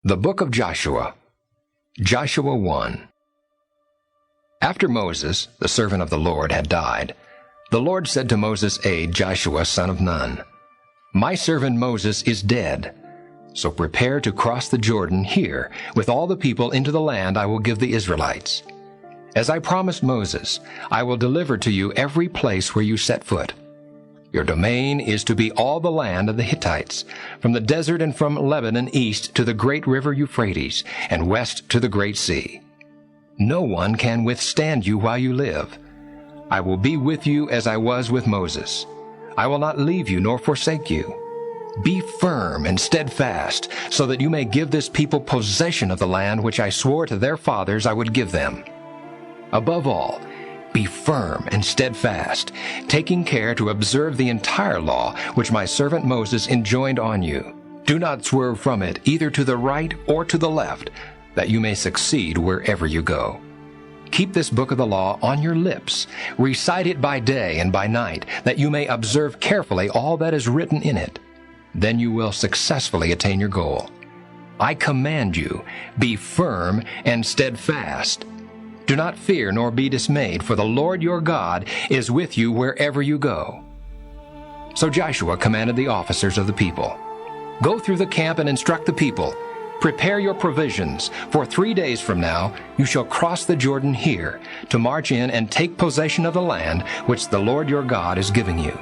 The Book of Joshua. Joshua 1. After Moses, the servant of the Lord, had died, the Lord said to Moses' aide, Joshua, son of Nun, "My servant Moses is dead. So prepare to cross the Jordan here with all the people into the land I will give the Israelites. As I promised Moses, I will deliver to you every place where you set foot. Your domain is to be all the land of the Hittites, from the desert and from Lebanon east to the great river Euphrates, and west to the great sea. No one can withstand you while you live. I will be with you as I was with Moses. I will not leave you nor forsake you. Be firm and steadfast, so that you may give this people possession of the land which I swore to their fathers I would give them. Above all, be firm and steadfast, taking care to observe the entire law which my servant Moses enjoined on you. Do not swerve from it either to the right or to the left, that you may succeed wherever you go. Keep this book of the law on your lips. Recite it by day and by night, that you may observe carefully all that is written in it. Then you will successfully attain your goal. I command you, be firm and steadfast. Do not fear nor be dismayed, for the Lord your God is with you wherever you go." So Joshua commanded the officers of the people, "Go through the camp and instruct the people. Prepare your provisions, for 3 days from now you shall cross the Jordan here, to march in and take possession of the land which the Lord your God is giving you."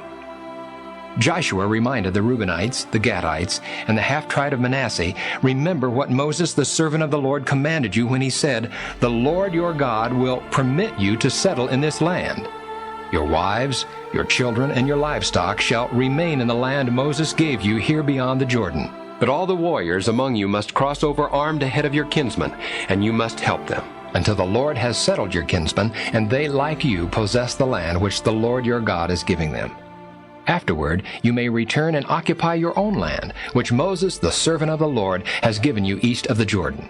Joshua reminded the Reubenites, the Gadites, and the half-tribe of Manasseh, "Remember what Moses the servant of the Lord commanded you when he said, 'The Lord your God will permit you to settle in this land. Your wives, your children, and your livestock shall remain in the land Moses gave you here beyond the Jordan. But all the warriors among you must cross over armed ahead of your kinsmen, and you must help them, until the Lord has settled your kinsmen, and they, like you, possess the land which the Lord your God is giving them. Afterward, you may return and occupy your own land, which Moses, the servant of the Lord, has given you east of the Jordan.'"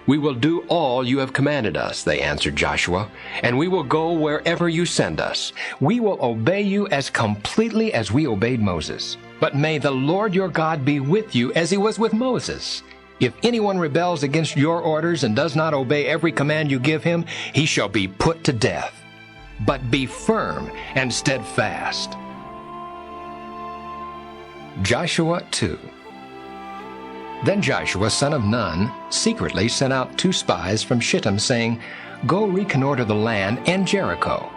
"We will do all you have commanded us," they answered Joshua, "and we will go wherever you send us. We will obey you as completely as we obeyed Moses. But may the Lord your God be with you as he was with Moses. If anyone rebels against your orders and does not obey every command you give him, he shall be put to death. But be firm and steadfast." Joshua 2. Then Joshua, son of Nun, secretly sent out 2 spies from Shittim, saying, "Go reconnoiter the land and Jericho."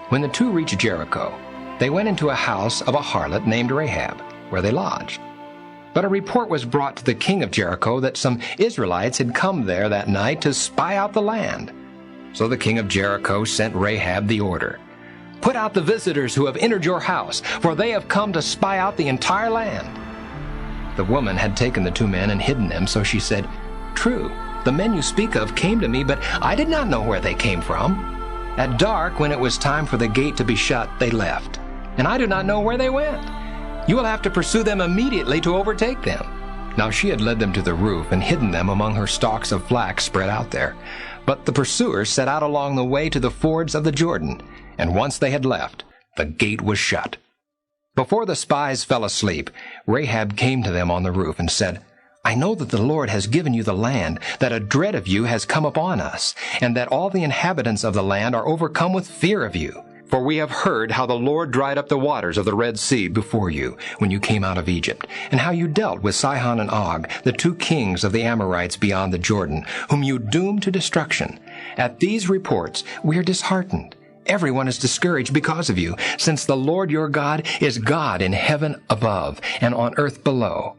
When the 2 reached Jericho, they went into a house of a harlot named Rahab, where they lodged. But a report was brought to the king of Jericho that some Israelites had come there that night to spy out the land. So the king of Jericho sent Rahab the order, "Put out the visitors who have entered your house, for they have come to spy out the entire land." The woman had taken the 2 men and hidden them, so she said, "True, the men you speak of came to me, but I did not know where they came from. At dark, when it was time for the gate to be shut, they left, and I do not know where they went. You will have to pursue them immediately to overtake them." Now she had led them to the roof and hidden them among her stalks of flax spread out there. But the pursuers set out along the way to the fords of the Jordan, and once they had left, the gate was shut. Before the spies fell asleep, Rahab came to them on the roof and said, "I know that the Lord has given you the land, that a dread of you has come upon us, and that all the inhabitants of the land are overcome with fear of you. For we have heard how the Lord dried up the waters of the Red Sea before you, when you came out of Egypt, and how you dealt with Sihon and Og, the 2 kings of the Amorites beyond the Jordan, whom you doomed to destruction. At these reports we are disheartened. Everyone is discouraged because of you, since the Lord your God is God in heaven above and on earth below.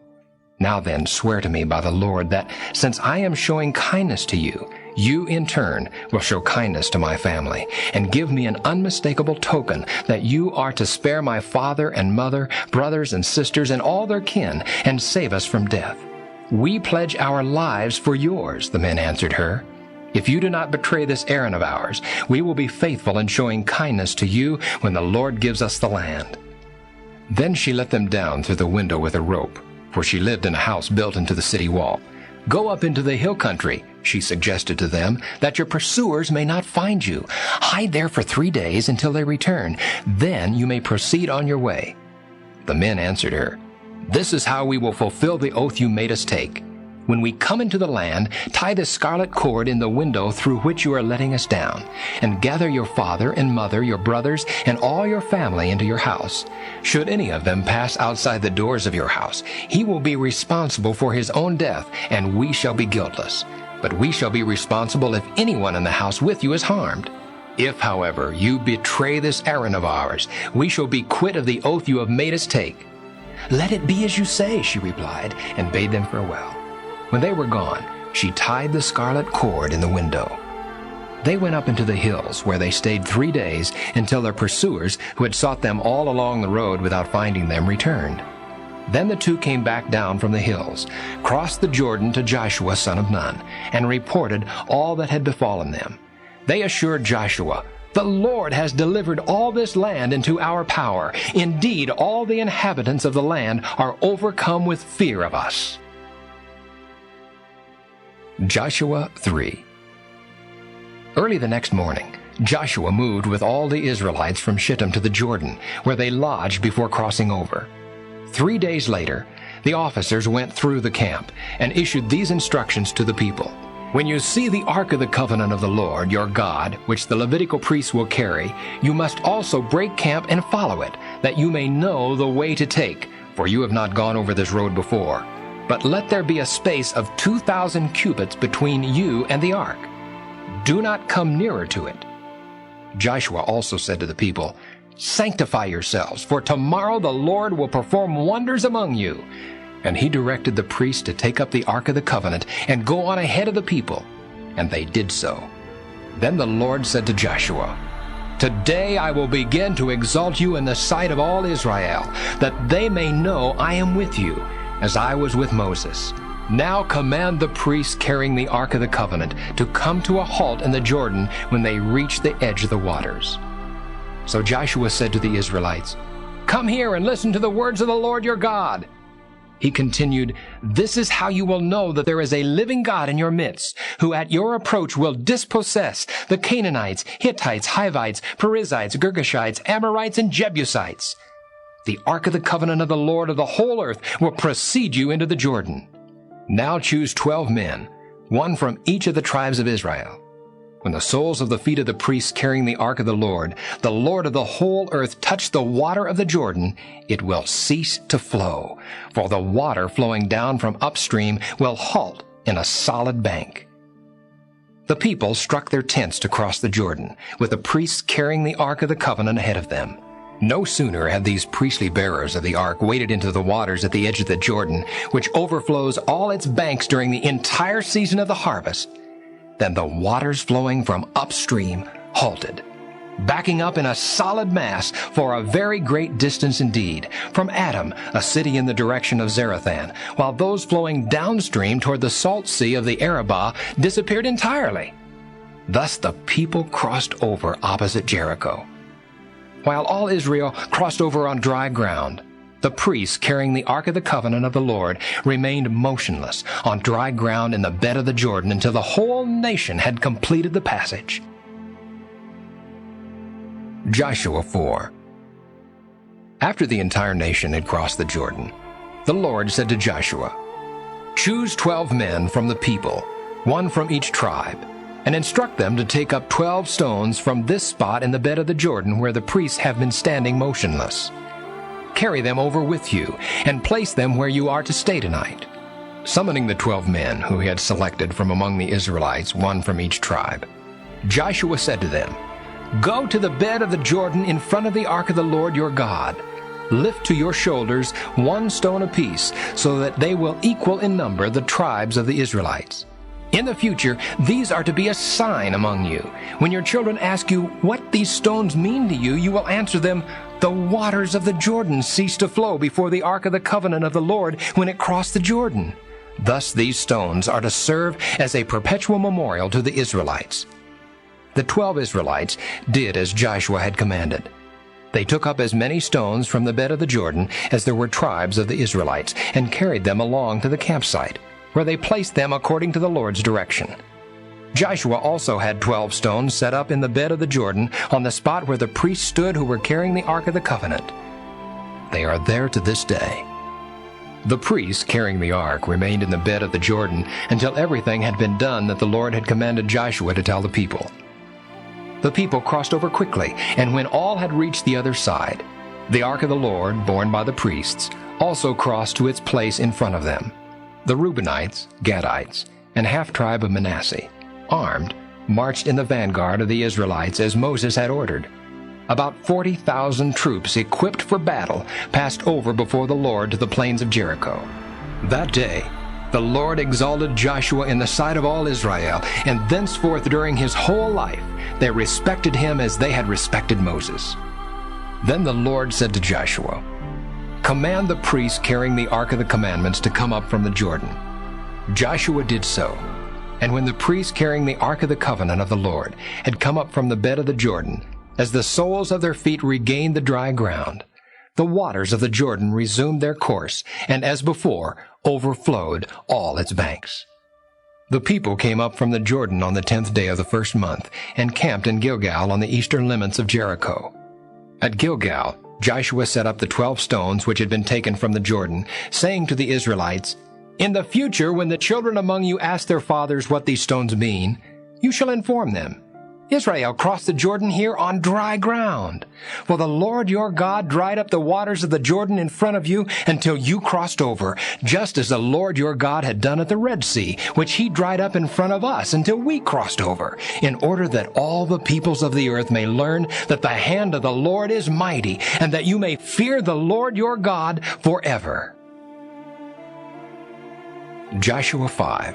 Now then, swear to me by the Lord that, since I am showing kindness to you, you in turn will show kindness to my family, and give me an unmistakable token that you are to spare my father and mother, brothers and sisters, and all their kin, and save us from death." "We pledge our lives for yours," the men answered her. "If you do not betray this errand of ours, we will be faithful in showing kindness to you when the Lord gives us the land." Then she let them down through the window with a rope, for she lived in a house built into the city wall. "Go up into the hill country," she suggested to them, "that your pursuers may not find you. Hide there for 3 days until they return. Then you may proceed on your way." The men answered her, "This is how we will fulfill the oath you made us take. When we come into the land, tie the scarlet cord in the window through which you are letting us down, and gather your father and mother, your brothers, and all your family into your house. Should any of them pass outside the doors of your house, he will be responsible for his own death, and we shall be guiltless. But we shall be responsible if anyone in the house with you is harmed. If, however, you betray this errand of ours, we shall be quit of the oath you have made us take." "Let it be as you say," she replied, and bade them farewell. When they were gone, she tied the scarlet cord in the window. They went up into the hills, where they stayed 3 days, until their pursuers, who had sought them all along the road without finding them, returned. Then the two came back down from the hills, crossed the Jordan to Joshua son of Nun, and reported all that had befallen them. They assured Joshua, "The Lord has delivered all this land into our power. Indeed, all the inhabitants of the land are overcome with fear of us." Joshua 3. Early the next morning, Joshua moved with all the Israelites from Shittim to the Jordan, where they lodged before crossing over. 3 days later, the officers went through the camp and issued these instructions to the people. "When you see the ark of the covenant of the Lord your God, which the Levitical priests will carry, you must also break camp and follow it, that you may know the way to take, for you have not gone over this road before. But let there be a space of 2,000 cubits between you and the ark. Do not come nearer to it." Joshua also said to the people, "Sanctify yourselves, for tomorrow the Lord will perform wonders among you." And he directed the priests to take up the ark of the covenant and go on ahead of the people. And they did so. Then the Lord said to Joshua, "Today I will begin to exalt you in the sight of all Israel, that they may know I am with you, as I was with Moses. Now command the priests carrying the ark of the covenant to come to a halt in the Jordan when they reach the edge of the waters." So Joshua said to the Israelites, "Come here and listen to the words of the Lord your God." He continued, "This is how you will know that there is a living God in your midst, who at your approach will dispossess the Canaanites, Hittites, Hivites, Perizzites, Girgashites, Amorites, and Jebusites. The ark of the covenant of the Lord of the whole earth will precede you into the Jordan. Now choose 12 men, one from each of the tribes of Israel. When the soles of the feet of the priests carrying the ark of the Lord of the whole earth, touch the water of the Jordan, it will cease to flow, for the water flowing down from upstream will halt in a solid bank." The people struck their tents to cross the Jordan, with the priests carrying the ark of the covenant ahead of them. No sooner had these priestly bearers of the ark waded into the waters at the edge of the Jordan, which overflows all its banks during the entire season of the harvest, than the waters flowing from upstream halted, backing up in a solid mass for a very great distance indeed, from Adam, a city in the direction of Zarethan, while those flowing downstream toward the salt sea of the Arabah disappeared entirely. Thus the people crossed over opposite Jericho. While all Israel crossed over on dry ground, the priests carrying the ark of the covenant of the Lord remained motionless on dry ground in the bed of the Jordan until the whole nation had completed the passage. Joshua 4. After the entire nation had crossed the Jordan, the Lord said to Joshua, "Choose 12 men from the people, one from each tribe, and instruct them to take up 12 stones from this spot in the bed of the Jordan where the priests have been standing motionless. Carry them over with you, and place them where you are to stay tonight." Summoning the 12 men who he had selected from among the Israelites, one from each tribe, Joshua said to them, "Go to the bed of the Jordan in front of the ark of the Lord your God. Lift to your shoulders 1 stone apiece, so that they will equal in number the tribes of the Israelites. In the future, these are to be a sign among you. When your children ask you what these stones mean to you, you will answer them, 'The waters of the Jordan ceased to flow before the ark of the covenant of the Lord when it crossed the Jordan.' Thus these stones are to serve as a perpetual memorial to the Israelites." The 12 Israelites did as Joshua had commanded. They took up as many stones from the bed of the Jordan as there were tribes of the Israelites, and carried them along to the campsite, where they placed them according to the Lord's direction. Joshua also had 12 stones set up in the bed of the Jordan on the spot where the priests stood who were carrying the ark of the covenant. They are there to this day. The priests carrying the ark remained in the bed of the Jordan until everything had been done that the Lord had commanded Joshua to tell the people. The people crossed over quickly, and when all had reached the other side, the ark of the Lord, borne by the priests, also crossed to its place in front of them. The Reubenites, Gadites, and half-tribe of Manasseh, armed, marched in the vanguard of the Israelites as Moses had ordered. About 40,000 troops equipped for battle passed over before the Lord to the plains of Jericho. That day the Lord exalted Joshua in the sight of all Israel, and thenceforth during his whole life they respected him as they had respected Moses. Then the Lord said to Joshua, "Command the priests carrying the Ark of the Commandments to come up from the Jordan." Joshua did so, and when the priests carrying the Ark of the Covenant of the Lord had come up from the bed of the Jordan, as the soles of their feet regained the dry ground, the waters of the Jordan resumed their course, and as before, overflowed all its banks. The people came up from the Jordan on the 10th day of the first month, and camped in Gilgal on the eastern limits of Jericho. At Gilgal, Joshua set up the 12 stones which had been taken from the Jordan, saying to the Israelites, "In the future, when the children among you ask their fathers what these stones mean, you shall inform them, Israel crossed the Jordan here on dry ground. For the Lord your God dried up the waters of the Jordan in front of you until you crossed over, just as the Lord your God had done at the Red Sea, which he dried up in front of us until we crossed over, in order that all the peoples of the earth may learn that the hand of the Lord is mighty, and that you may fear the Lord your God forever." Joshua 5.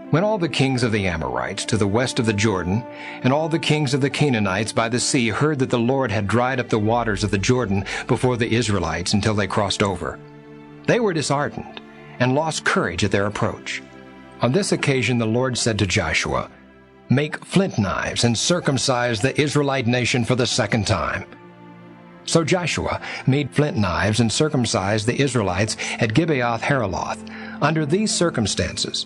When all the kings of the Amorites to the west of the Jordan, and all the kings of the Canaanites by the sea heard that the Lord had dried up the waters of the Jordan before the Israelites until they crossed over, they were disheartened and lost courage at their approach. On this occasion the Lord said to Joshua, "Make flint knives and circumcise the Israelite nation for the second time." So Joshua made flint knives and circumcised the Israelites at Gibeath Haraloth. Under these circumstances,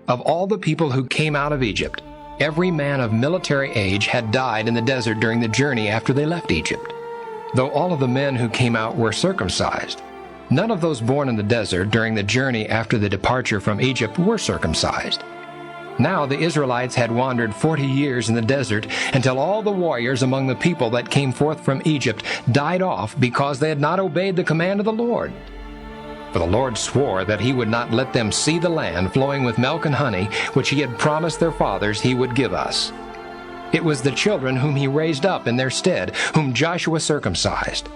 of all the people who came out of Egypt, every man of military age had died in the desert during the journey after they left Egypt. Though all of the men who came out were circumcised, none of those born in the desert during the journey after the departure from Egypt were circumcised. Now the Israelites had wandered 40 years in the desert until all the warriors among the people that came forth from Egypt died off because they had not obeyed the command of the Lord. For the Lord swore that he would not let them see the land flowing with milk and honey, which he had promised their fathers he would give us. It was the children whom he raised up in their stead, whom Joshua circumcised.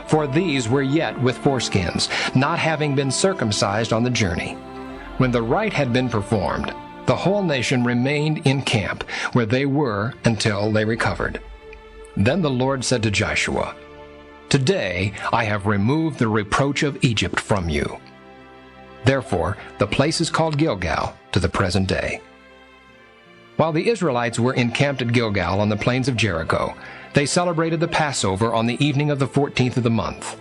For these were yet with foreskins, not having been circumcised on the journey. When the rite had been performed, the whole nation remained in camp, where they were until they recovered. Then the Lord said to Joshua, "Today I have removed the reproach of Egypt from you." Therefore the place is called Gilgal to the present day. While the Israelites were encamped at Gilgal on the plains of Jericho, they celebrated the Passover on the evening of the 14th of the month.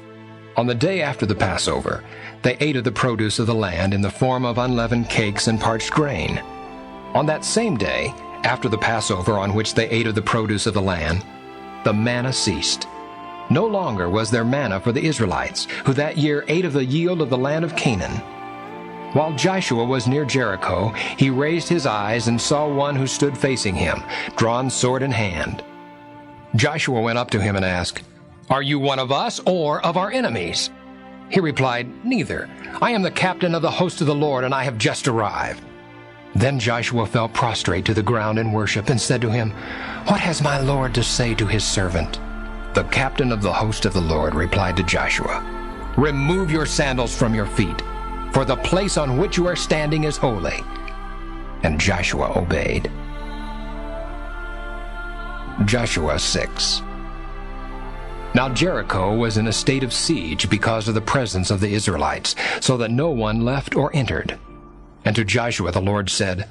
On the day after the Passover, they ate of the produce of the land in the form of unleavened cakes and parched grain. On that same day, after the Passover on which they ate of the produce of the land, the manna ceased. No longer was there manna for the Israelites, who that year ate of the yield of the land of Canaan. While Joshua was near Jericho, he raised his eyes and saw one who stood facing him, drawn sword in hand. Joshua went up to him and asked, "Are you one of us or of our enemies?" He replied, "Neither. I am the captain of the host of the Lord, and I have just arrived." Then Joshua fell prostrate to the ground in worship and said to him, "What has my Lord to say to his servant?" The captain of the host of the Lord replied to Joshua, "Remove your sandals from your feet, for the place on which you are standing is holy." And Joshua obeyed. Joshua 6. Now Jericho was in a state of siege because of the presence of the Israelites, so that no one left or entered. And to Joshua the Lord said,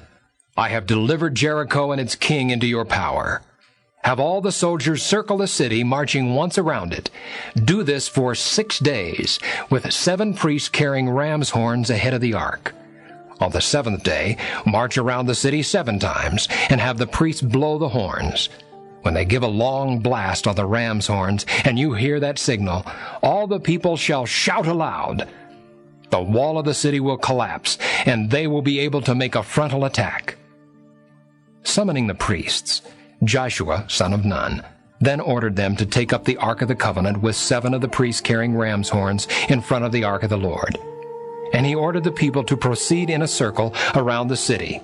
"I have delivered Jericho and its king into your power. Have all the soldiers circle the city, marching once around it. Do this for 6 days, with 7 priests carrying ram's horns ahead of the ark. On the 7th day, march around the city 7 times, and have the priests blow the horns. When they give a long blast on the ram's horns, and you hear that signal, all the people shall shout aloud. the wall of the city will collapse, and they will be able to make a frontal attack. Summoning the priests, Joshua, son of Nun, then ordered them to take up the Ark of the Covenant with 7 of the priests carrying ram's horns in front of the Ark of the Lord. And he ordered the people to proceed in a circle around the city,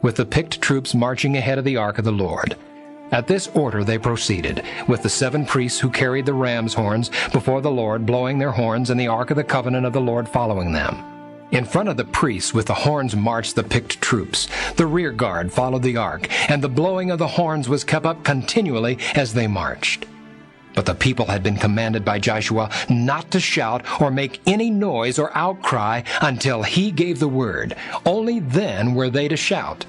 with the picked troops marching ahead of the Ark of the Lord. At this order they proceeded, with the 7 priests who carried the ram's horns before the Lord blowing their horns, and the Ark of the Covenant of the Lord following them. In front of the priests with the horns marched the picked troops. The rear guard followed the ark, and the blowing of the horns was kept up continually as they marched. But the people had been commanded by Joshua not to shout or make any noise or outcry until he gave the word. Only then were they to shout.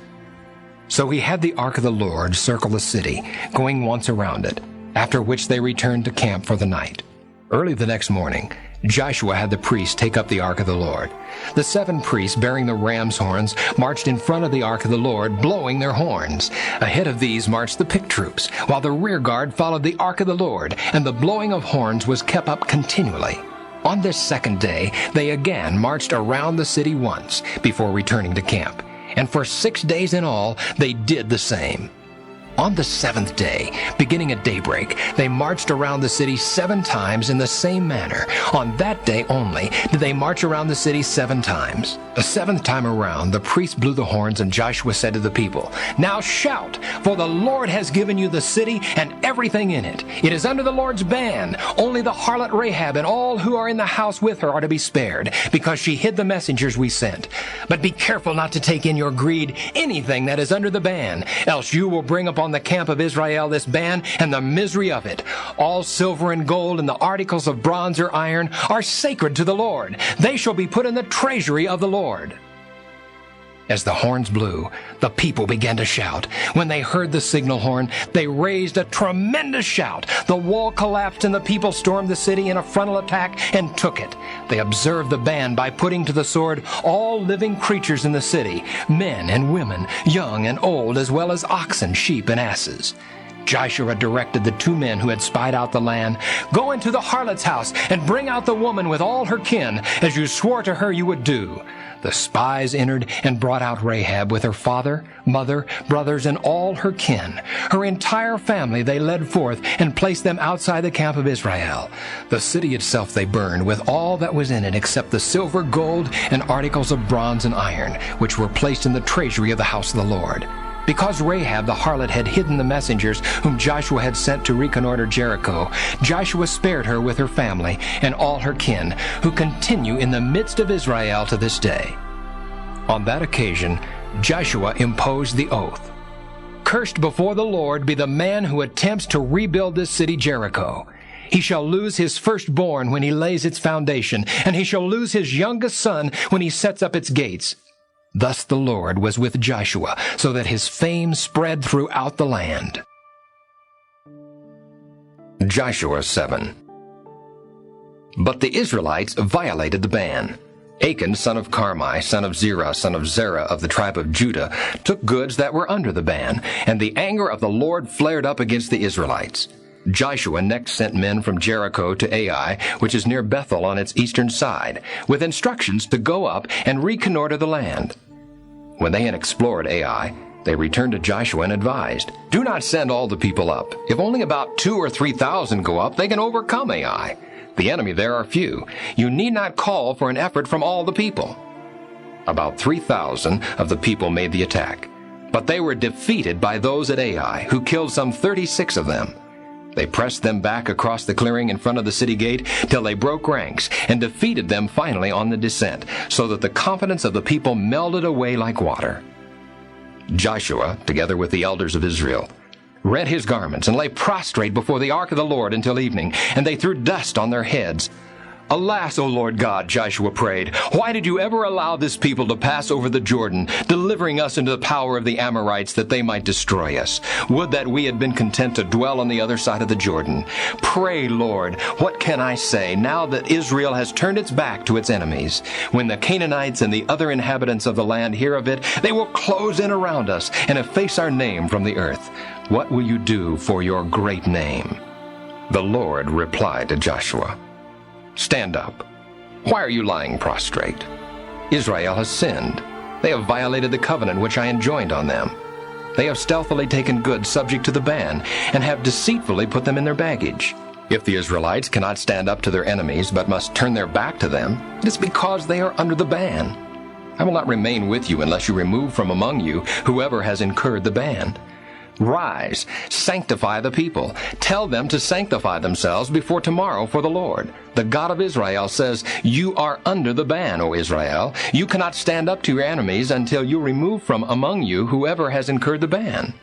So he had the Ark of the Lord circle the city, going once around it, after which they returned to camp for the night. Early the next morning, Joshua had the priests take up the Ark of the Lord. The 7 priests bearing the ram's horns marched in front of the Ark of the Lord, blowing their horns. Ahead of these marched the picked troops, while the rear guard followed the Ark of the Lord, and the blowing of horns was kept up continually. On this second day, they again marched around the city once, before returning to camp. And for 6 days in all, they did the same. On the 7th day, beginning at daybreak, they marched around the city 7 times in the same manner. On that day only did they march around the city 7 times. The 7th time around, the priests blew the horns, and Joshua said to the people, "Now shout, for the Lord has given you the city and everything in it. It is under the Lord's ban. Only the harlot Rahab and all who are in the house with her are to be spared, because she hid the messengers we sent. But be careful not to take in your greed anything that is under the ban, else you will bring upon the camp of Israel this ban and the misery of it. All silver and gold and the articles of bronze or iron are sacred to the Lord. They shall be put in the treasury of the Lord." As the horns blew, the people began to shout. When they heard the signal horn, they raised a tremendous shout. The wall collapsed, and the people stormed the city in a frontal attack and took it. They observed the ban by putting to the sword all living creatures in the city, men and women, young and old, as well as oxen, sheep, and asses. Joshua directed the 2 men who had spied out the land, "Go into the harlot's house and bring out the woman with all her kin, as you swore to her you would do." The spies entered and brought out Rahab with her father, mother, brothers, and all her kin. Her entire family they led forth and placed them outside the camp of Israel. The city itself they burned with all that was in it, except the silver, gold, and articles of bronze and iron, which were placed in the treasury of the house of the Lord. Because Rahab the harlot had hidden the messengers whom Joshua had sent to reconnoiter Jericho, Joshua spared her with her family and all her kin, who continue in the midst of Israel to this day. On that occasion, Joshua imposed the oath, "Cursed before the Lord be the man who attempts to rebuild this city Jericho. He shall lose his firstborn when he lays its foundation, and he shall lose his youngest son when he sets up its gates." Thus the Lord was with Joshua, so that his fame spread throughout the land. Joshua 7. But the Israelites violated the ban. Achan, son of Carmi, son of Zerah, son of Zerah of the tribe of Judah, took goods that were under the ban, and the anger of the Lord flared up against the Israelites. Joshua next sent men from Jericho to Ai, which is near Bethel on its eastern side, with instructions to go up and reconnoiter the land. When they had explored Ai, they returned to Joshua and advised, "Do not send all the people up. If only about 2,000 or 3,000 go up, they can overcome Ai. The enemy there are few. You need not call for an effort from all the people." About 3,000 of the people made the attack, but they were defeated by those at Ai, who killed some 36 of them. They pressed them back across the clearing in front of the city gate till they broke ranks and defeated them finally on the descent, so that the confidence of the people melted away like water. Joshua, together with the elders of Israel, rent his garments and lay prostrate before the ark of the Lord until evening, and they threw dust on their heads. "Alas, O Lord God," Joshua prayed, "why did you ever allow this people to pass over the Jordan, delivering us into the power of the Amorites that they might destroy us? Would that we had been content to dwell on the other side of the Jordan. Pray, Lord, what can I say now that Israel has turned its back to its enemies? When the Canaanites and the other inhabitants of the land hear of it, they will close in around us and efface our name from the earth. What will you do for your great name?" The Lord replied to Joshua, "Stand up, Why are you lying prostrate? Israel has sinned. They have violated the covenant which I enjoined on them. They have stealthily taken goods subject to the ban, and have deceitfully put them in their baggage. If the Israelites cannot stand up to their enemies, but must turn their back to them, it is because they are under the ban. I will not remain with you unless you remove from among you whoever has incurred the ban. Rise, sanctify the people. Tell them to sanctify themselves before tomorrow for the Lord. The God of Israel says, you are under the ban, O Israel. You cannot stand up to your enemies until you remove from among you whoever has incurred the ban.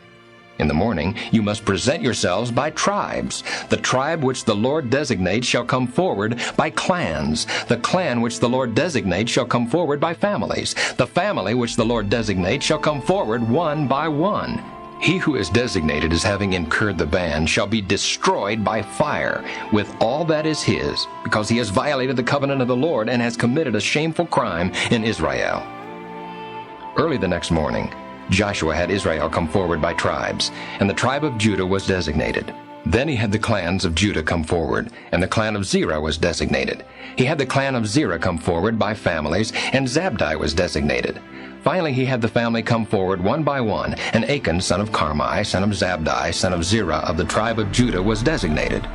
In the morning you must present yourselves by tribes. The tribe which the Lord designates shall come forward by clans. The clan which the Lord designates shall come forward by families. The family which the Lord designates shall come forward one by one. He who is designated as having incurred the ban shall be destroyed by fire with all that is his, because he has violated the covenant of the Lord and has committed a shameful crime in Israel. Early the next morning, Joshua had Israel come forward by tribes, and the tribe of Judah was designated. Then he had the clans of Judah come forward, and the clan of Zerah was designated. He had the clan of Zerah come forward by families, and Zabdi was designated. Finally he had the family come forward one by one, and Achan, son of Carmi, son of Zabdi, son of Zerah, of the tribe of Judah, was designated.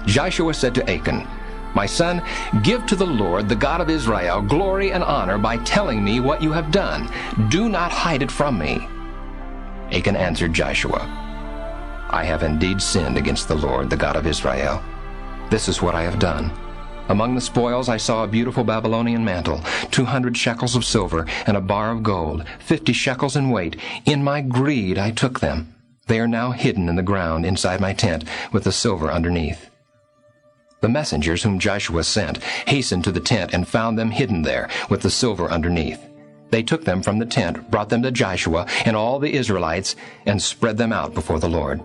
Joshua said to Achan, my son, give to the Lord, the God of Israel, glory and honor by telling me what you have done. Do not hide it from me. Achan answered Joshua, I have indeed sinned against the Lord, the God of Israel. This is what I have done. Among the spoils I saw a beautiful Babylonian mantle, 200 shekels of silver, and a bar of gold, 50 shekels in weight. In my greed I took them. They are now hidden in the ground inside my tent, with the silver underneath. The messengers whom Joshua sent hastened to the tent and found them hidden there, with the silver underneath. They took them from the tent, brought them to Joshua and all the Israelites, and spread them out before the Lord.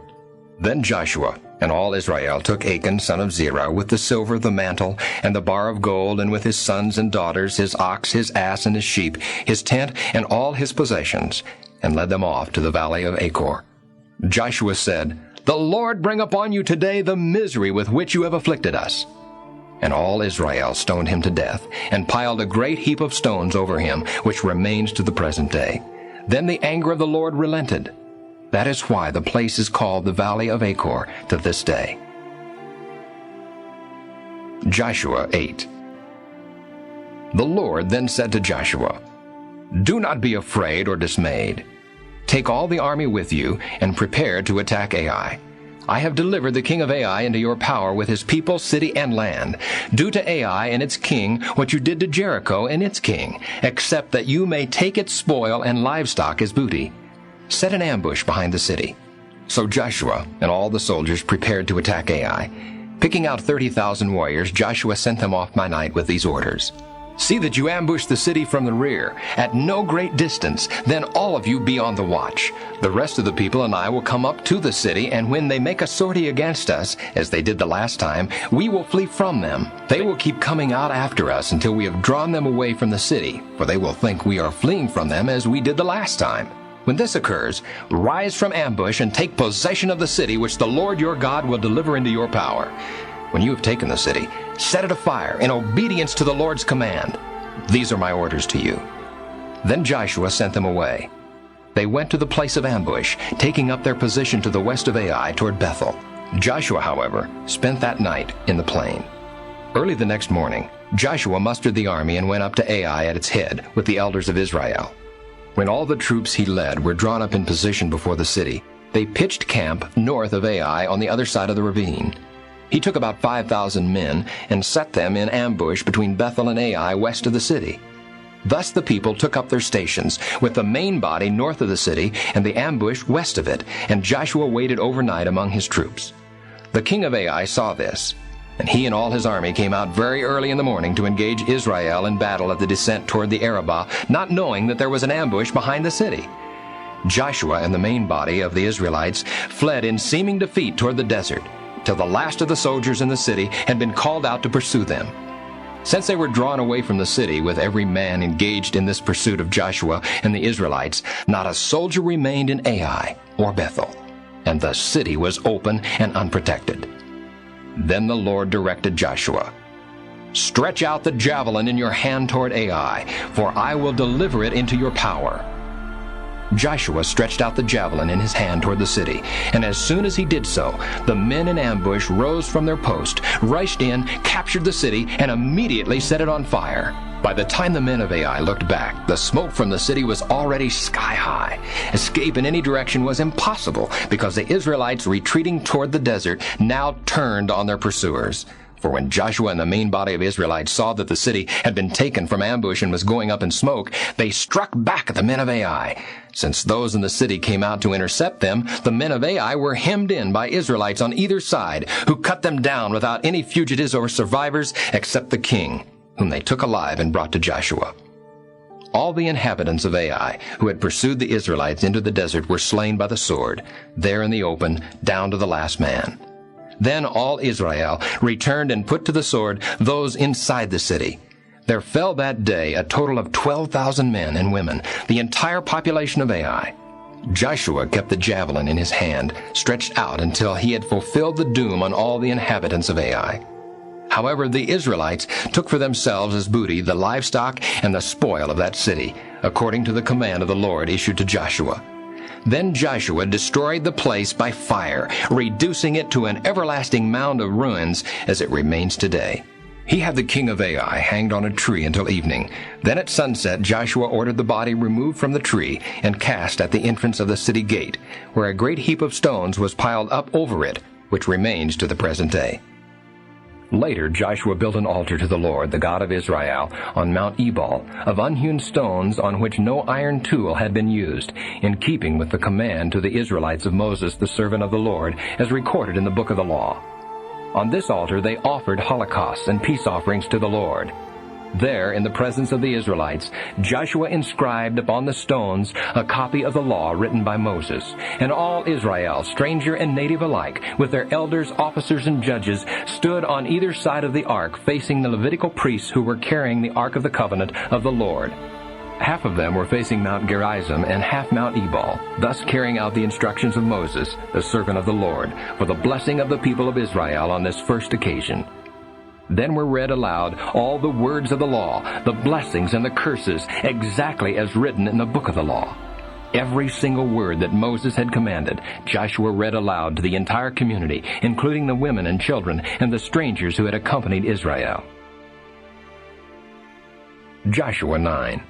Then Joshua and all Israel took Achan son of Zerah with the silver, the mantle, and the bar of gold, and with his sons and daughters, his ox, his ass, and his sheep, his tent, and all his possessions, and led them off to the valley of Achor. Joshua said, The Lord bring upon you today the misery with which you have afflicted us. And all Israel stoned him to death, and piled a great heap of stones over him, which remains to the present day. Then the anger of the Lord relented. That is why the place is called the Valley of Achor to this day. Joshua 8. The Lord then said to Joshua, Do not be afraid or dismayed. Take all the army with you, and prepare to attack Ai. I have delivered the king of Ai into your power with his people, city, and land. Do to Ai and its king what you did to Jericho and its king, except that you may take its spoil and livestock as booty. Set an ambush behind the city. So Joshua and all the soldiers prepared to attack Ai. Picking out 30,000 warriors, Joshua sent them off by night with these orders. See that you ambush the city from the rear, at no great distance. Then all of you be on the watch. The rest of the people and I will come up to the city, and when they make a sortie against us, as they did the last time, we will flee from them. They will keep coming out after us until we have drawn them away from the city, for they will think we are fleeing from them as we did the last time. When this occurs, rise from ambush and take possession of the city which the Lord your God will deliver into your power. When you have taken the city, set it afire in obedience to the Lord's command. These are my orders to you. Then Joshua sent them away. They went to the place of ambush, taking up their position to the west of Ai toward Bethel. Joshua, however, spent that night in the plain. Early the next morning, Joshua mustered the army and went up to Ai at its head with the elders of Israel. When all the troops he led were drawn up in position before the city, they pitched camp north of Ai on the other side of the ravine. He took about 5,000 men and set them in ambush between Bethel and Ai west of the city. Thus the people took up their stations, with the main body north of the city and the ambush west of it, and Joshua waited overnight among his troops. The king of Ai saw this, and he and all his army came out very early in the morning to engage Israel in battle at the descent toward the Arabah, not knowing that there was an ambush behind the city. Joshua and the main body of the Israelites fled in seeming defeat toward the desert, till the last of the soldiers in the city had been called out to pursue them. Since they were drawn away from the city, with every man engaged in this pursuit of Joshua and the Israelites, not a soldier remained in Ai or Bethel, and the city was open and unprotected. Then the Lord directed Joshua, "Stretch out the javelin in your hand toward Ai, for I will deliver it into your power." Joshua stretched out the javelin in his hand toward the city, and as soon as he did so, the men in ambush rose from their post, rushed in, captured the city, and immediately set it on fire. By the time the men of Ai looked back, the smoke from the city was already sky high. Escape in any direction was impossible because the Israelites retreating toward the desert now turned on their pursuers. For when Joshua and the main body of Israelites saw that the city had been taken from ambush and was going up in smoke, they struck back at the men of Ai. Since those in the city came out to intercept them, the men of Ai were hemmed in by Israelites on either side, who cut them down without any fugitives or survivors except the king, whom they took alive and brought to Joshua. All the inhabitants of Ai who had pursued the Israelites into the desert were slain by the sword, there in the open, down to the last man. Then all Israel returned and put to the sword those inside the city. There fell that day a total of 12,000 men and women, the entire population of Ai. Joshua kept the javelin in his hand, stretched out until he had fulfilled the doom on all the inhabitants of Ai. However, the Israelites took for themselves as booty the livestock and the spoil of that city, according to the command of the Lord issued to Joshua. Then Joshua destroyed the place by fire, reducing it to an everlasting mound of ruins as it remains today. He had the king of Ai hanged on a tree until evening. Then at sunset Joshua ordered the body removed from the tree and cast at the entrance of the city gate, where a great heap of stones was piled up over it, which remains to the present day. Later Joshua built an altar to the Lord, the God of Israel, on Mount Ebal, of unhewn stones on which no iron tool had been used, in keeping with the command to the Israelites of Moses, the servant of the Lord, as recorded in the book of the law. On this altar they offered holocausts and peace offerings to the Lord. There, in the presence of the Israelites, Joshua inscribed upon the stones a copy of the law written by Moses, and all Israel, stranger and native alike, with their elders, officers, and judges, stood on either side of the ark, facing the Levitical priests who were carrying the ark of the covenant of the Lord. Half of them were facing Mount Gerizim and half Mount Ebal, thus carrying out the instructions of Moses, the servant of the Lord, for the blessing of the people of Israel on this first occasion. Then were read aloud all the words of the law, the blessings and the curses, exactly as written in the book of the law. Every single word that Moses had commanded, Joshua read aloud to the entire community, including the women and children and the strangers who had accompanied Israel. Joshua 9.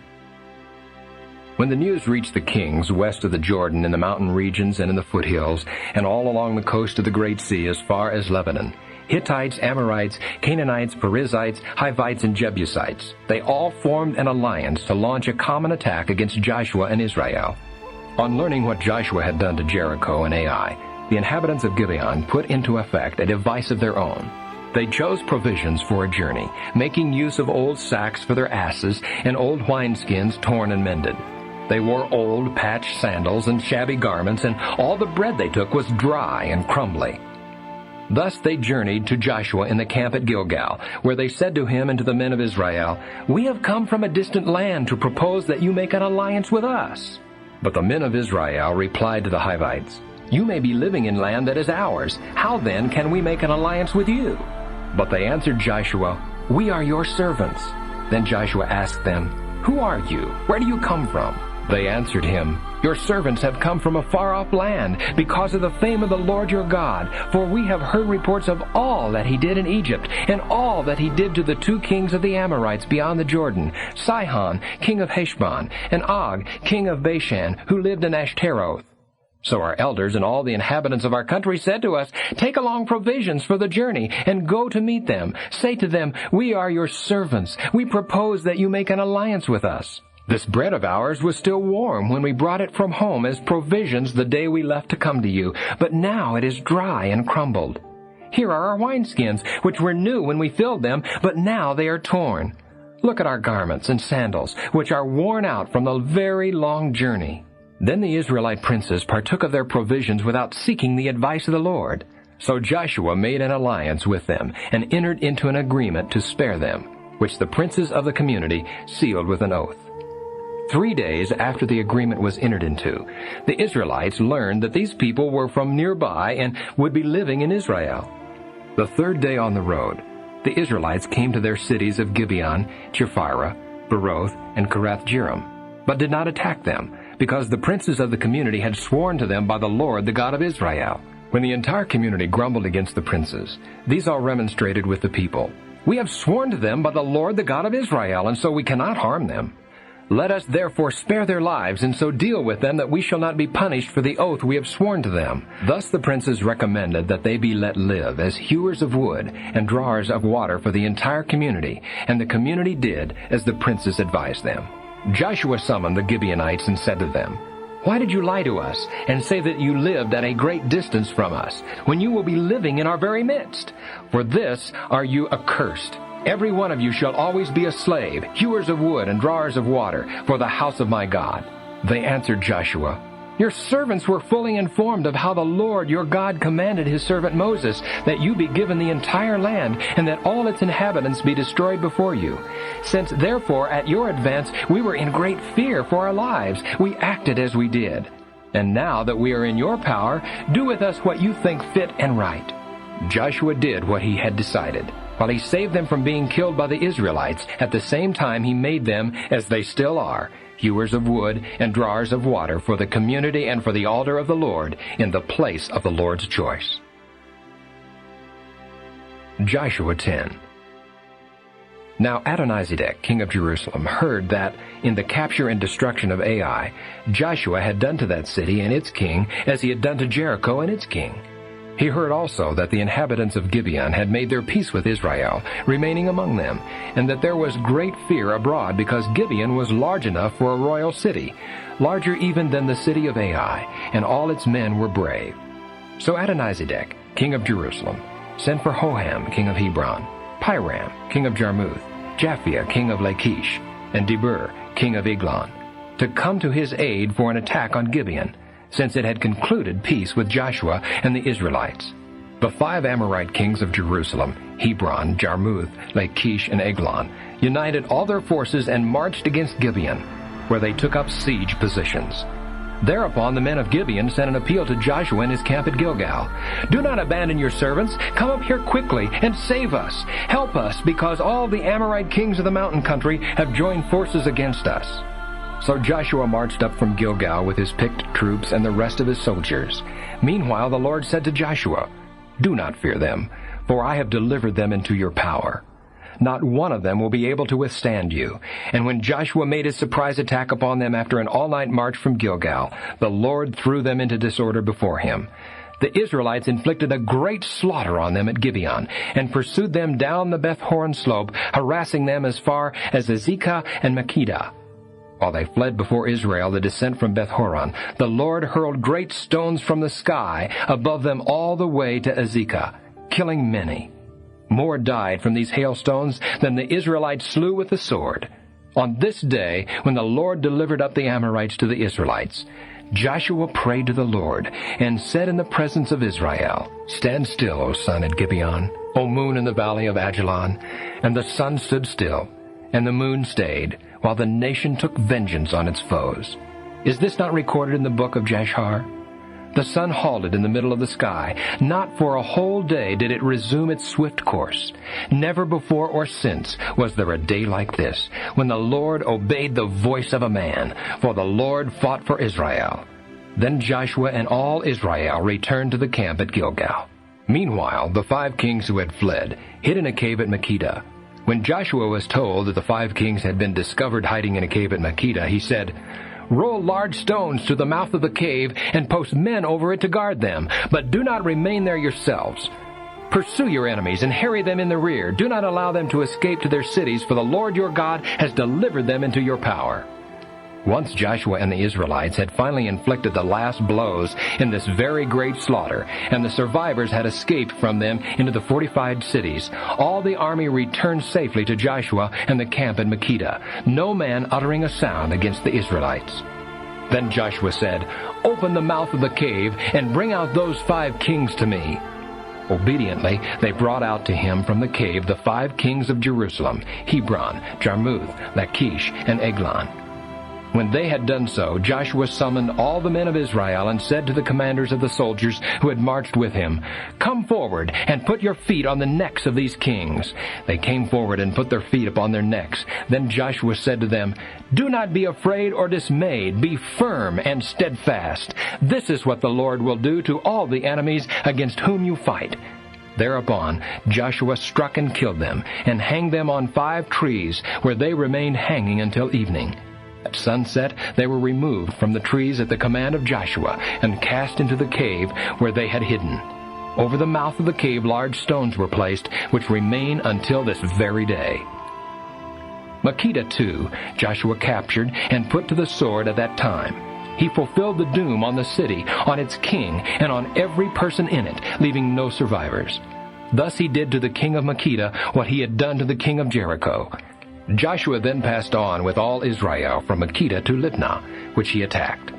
When the news reached the kings west of the Jordan in the mountain regions and in the foothills, and all along the coast of the Great Sea as far as Lebanon, Hittites, Amorites, Canaanites, Perizzites, Hivites, and Jebusites, they all formed an alliance to launch a common attack against Joshua and Israel. On learning what Joshua had done to Jericho and Ai, the inhabitants of Gibeon put into effect a device of their own. They chose provisions for a journey, making use of old sacks for their asses and old wineskins torn and mended. They wore old patched sandals and shabby garments, and all the bread they took was dry and crumbly. Thus they journeyed to Joshua in the camp at Gilgal, where they said to him and to the men of Israel, "We have come from a distant land to propose that you make an alliance with us." But the men of Israel replied to the Hivites, "You may be living in land that is ours. How then can we make an alliance with you?" But they answered Joshua, "We are your servants." Then Joshua asked them, "Who are you? Where do you come from?" They answered him, "Your servants have come from a far-off land because of the fame of the Lord your God, for we have heard reports of all that he did in Egypt, and all that he did to the two kings of the Amorites beyond the Jordan, Sihon, king of Heshbon, and Og, king of Bashan, who lived in Ashtaroth." So our elders and all the inhabitants of our country said to us, "Take along provisions for the journey, and go to meet them. Say to them, 'We are your servants. We propose that you make an alliance with us.' This bread of ours was still warm when we brought it from home as provisions the day we left to come to you, but now it is dry and crumbled. Here are our wineskins, which were new when we filled them, but now they are torn. Look at our garments and sandals, which are worn out from the very long journey." Then the Israelite princes partook of their provisions without seeking the advice of the Lord. So Joshua made an alliance with them and entered into an agreement to spare them, which the princes of the community sealed with an oath. 3 days after the agreement was entered into, the Israelites learned that these people were from nearby and would be living in Israel. The 3rd day on the road, the Israelites came to their cities of Gibeon, Chephirah, Beroth, and Kirath-jearim, but did not attack them, because the princes of the community had sworn to them by the Lord, the God of Israel. When the entire community grumbled against the princes, these all remonstrated with the people. "We have sworn to them by the Lord, the God of Israel, and so we cannot harm them. Let us therefore spare their lives, and so deal with them that we shall not be punished for the oath we have sworn to them." Thus the princes recommended that they be let live as hewers of wood and drawers of water for the entire community, and the community did as the princes advised them. Joshua summoned the Gibeonites and said to them, "Why did you lie to us and say that you lived at a great distance from us, when you will be living in our very midst? For this are you accursed. Every one of you shall always be a slave, hewers of wood and drawers of water, for the house of my God." They answered Joshua, "Your servants were fully informed of how the Lord your God commanded his servant Moses that you be given the entire land, and that all its inhabitants be destroyed before you. Since therefore at your advance we were in great fear for our lives, we acted as we did. And now that we are in your power, do with us what you think fit and right." Joshua did what he had decided. While he saved them from being killed by the Israelites, at the same time he made them, as they still are, hewers of wood and drawers of water for the community and for the altar of the Lord in the place of the Lord's choice. Joshua 10. Now Adonizedek, king of Jerusalem, heard that, in the capture and destruction of Ai, Joshua had done to that city and its king as he had done to Jericho and its king. He heard also that the inhabitants of Gibeon had made their peace with Israel, remaining among them, and that there was great fear abroad because Gibeon was large enough for a royal city, larger even than the city of Ai, and all its men were brave. So Adonizedek, king of Jerusalem, sent for Hoham, king of Hebron, Piram, king of Jarmuth, Japhia, king of Lachish, and Debir, king of Eglon, to come to his aid for an attack on Gibeon, since it had concluded peace with Joshua and the Israelites. The 5 Amorite kings of Jerusalem, Hebron, Jarmuth, Lachish, and Eglon, united all their forces and marched against Gibeon, where they took up siege positions. Thereupon the men of Gibeon sent an appeal to Joshua in his camp at Gilgal. "Do not abandon your servants. Come up here quickly and save us. Help us, because all the Amorite kings of the mountain country have joined forces against us." So Joshua marched up from Gilgal with his picked troops and the rest of his soldiers. Meanwhile the Lord said to Joshua, "Do not fear them, for I have delivered them into your power. Not one of them will be able to withstand you." And when Joshua made his surprise attack upon them after an all-night march from Gilgal, the Lord threw them into disorder before him. The Israelites inflicted a great slaughter on them at Gibeon, and pursued them down the Beth-horon slope, harassing them as far as Azekah and Makkedah. While they fled before Israel the descent from Beth-horon, the Lord hurled great stones from the sky above them all the way to Azekah, killing many. More died from these hailstones than the Israelites slew with the sword. On this day, when the Lord delivered up the Amorites to the Israelites, Joshua prayed to the Lord, and said in the presence of Israel, "Stand still, O sun at Gibeon, O moon in the valley of Ajalon." And the sun stood still, and the moon stayed, while the nation took vengeance on its foes. Is this not recorded in the book of Jashar? The sun halted in the middle of the sky. Not for a whole day did it resume its swift course. Never before or since was there a day like this, when the Lord obeyed the voice of a man, for the Lord fought for Israel. Then Joshua and all Israel returned to the camp at Gilgal. Meanwhile, the 5 kings who had fled hid in a cave at Makkedah. When Joshua was told that the 5 kings had been discovered hiding in a cave at Makkedah, he said, "Roll large stones to the mouth of the cave and post men over it to guard them, but do not remain there yourselves. Pursue your enemies and harry them in the rear. Do not allow them to escape to their cities, for the Lord your God has delivered them into your power." Once Joshua and the Israelites had finally inflicted the last blows in this very great slaughter, and the survivors had escaped from them into the fortified cities, all the army returned safely to Joshua and the camp at Makkedah, no man uttering a sound against the Israelites. Then Joshua said, "Open the mouth of the cave and bring out those 5 kings to me." Obediently they brought out to him from the cave the 5 kings of Jerusalem, Hebron, Jarmuth, Lachish, and Eglon. When they had done so, Joshua summoned all the men of Israel and said to the commanders of the soldiers who had marched with him, "Come forward and put your feet on the necks of these kings." They came forward and put their feet upon their necks. Then Joshua said to them, "Do not be afraid or dismayed. Be firm and steadfast. This is what the Lord will do to all the enemies against whom you fight." Thereupon Joshua struck and killed them, and hanged them on 5 trees, where they remained hanging until evening. At sunset they were removed from the trees at the command of Joshua, and cast into the cave where they had hidden. Over the mouth of the cave large stones were placed, which remain until this very day. Makkedah too Joshua captured and put to the sword at that time. He fulfilled the doom on the city, on its king, and on every person in it, leaving no survivors. Thus he did to the king of Makkedah what he had done to the king of Jericho. Joshua then passed on with all Israel from Makkedah to Libnah, which he attacked.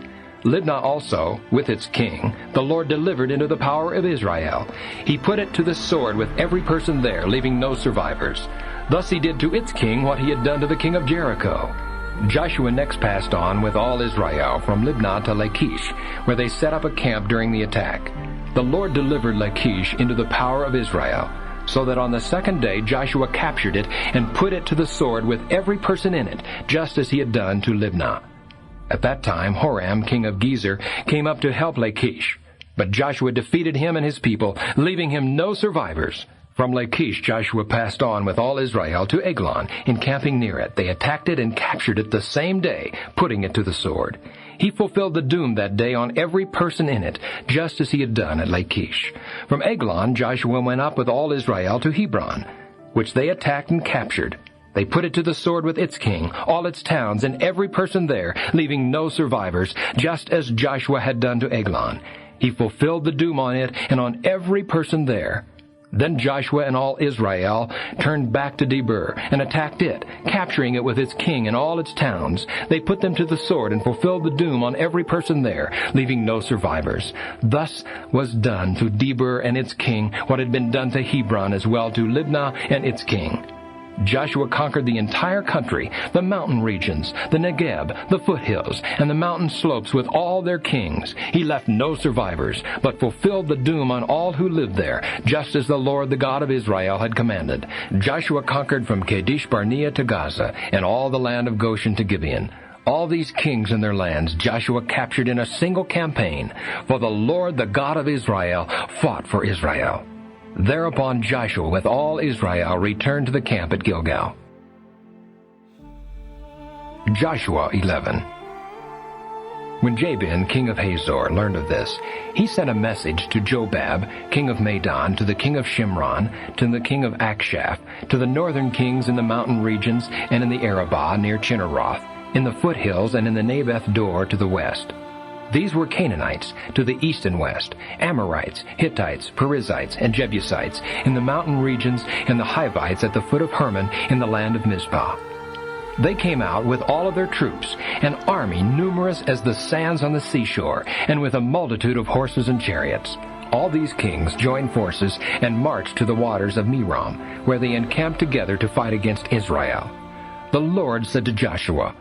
Libnah also, with its king, the Lord delivered into the power of Israel. He put it to the sword with every person there, leaving no survivors. Thus he did to its king what he had done to the king of Jericho. Joshua next passed on with all Israel from Libnah to Lachish, where they set up a camp during the attack. The Lord delivered Lachish into the power of Israel, so that on the second day Joshua captured it and put it to the sword with every person in it, just as he had done to Libnah. At that time Herem, king of Gezer, came up to help Lachish, but Joshua defeated him and his people, leaving him no survivors. From Lachish Joshua passed on with all Israel to Eglon, encamping near it. They attacked it and captured it the same day, putting it to the sword. He fulfilled the doom that day on every person in it, just as he had done at Lachish. From Eglon Joshua went up with all Israel to Hebron, which they attacked and captured. They put it to the sword with its king, all its towns, and every person there, leaving no survivors, just as Joshua had done to Eglon. He fulfilled the doom on it and on every person there. Then Joshua and all Israel turned back to Debir and attacked it, capturing it with its king and all its towns. They put them to the sword and fulfilled the doom on every person there, leaving no survivors. Thus was done to Debir and its king what had been done to Hebron, as well to Libnah and its king. Joshua conquered the entire country, the mountain regions, the Negeb, the foothills, and the mountain slopes with all their kings. He left no survivors, but fulfilled the doom on all who lived there, just as the Lord, the God of Israel, had commanded. Joshua conquered from Kadesh Barnea to Gaza, and all the land of Goshen to Gibeon. All these kings and their lands Joshua captured in a single campaign, for the Lord, the God of Israel, fought for Israel. Thereupon Joshua with all Israel returned to the camp at Gilgal. Joshua 11. When Jabin, king of Hazor, learned of this, he sent a message to Jobab, king of Madon, to the king of Shimron, to the king of Akshaph, to the northern kings in the mountain regions and in the Arabah near Chinneroth, in the foothills and in the Nabath door to the west. These were Canaanites to the east and west, Amorites, Hittites, Perizzites, and Jebusites in the mountain regions, and the Hivites at the foot of Hermon in the land of Mizpah. They came out with all of their troops, an army numerous as the sands on the seashore, and with a multitude of horses and chariots. All these kings joined forces and marched to the waters of Merom, where they encamped together to fight against Israel. The Lord said to Joshua,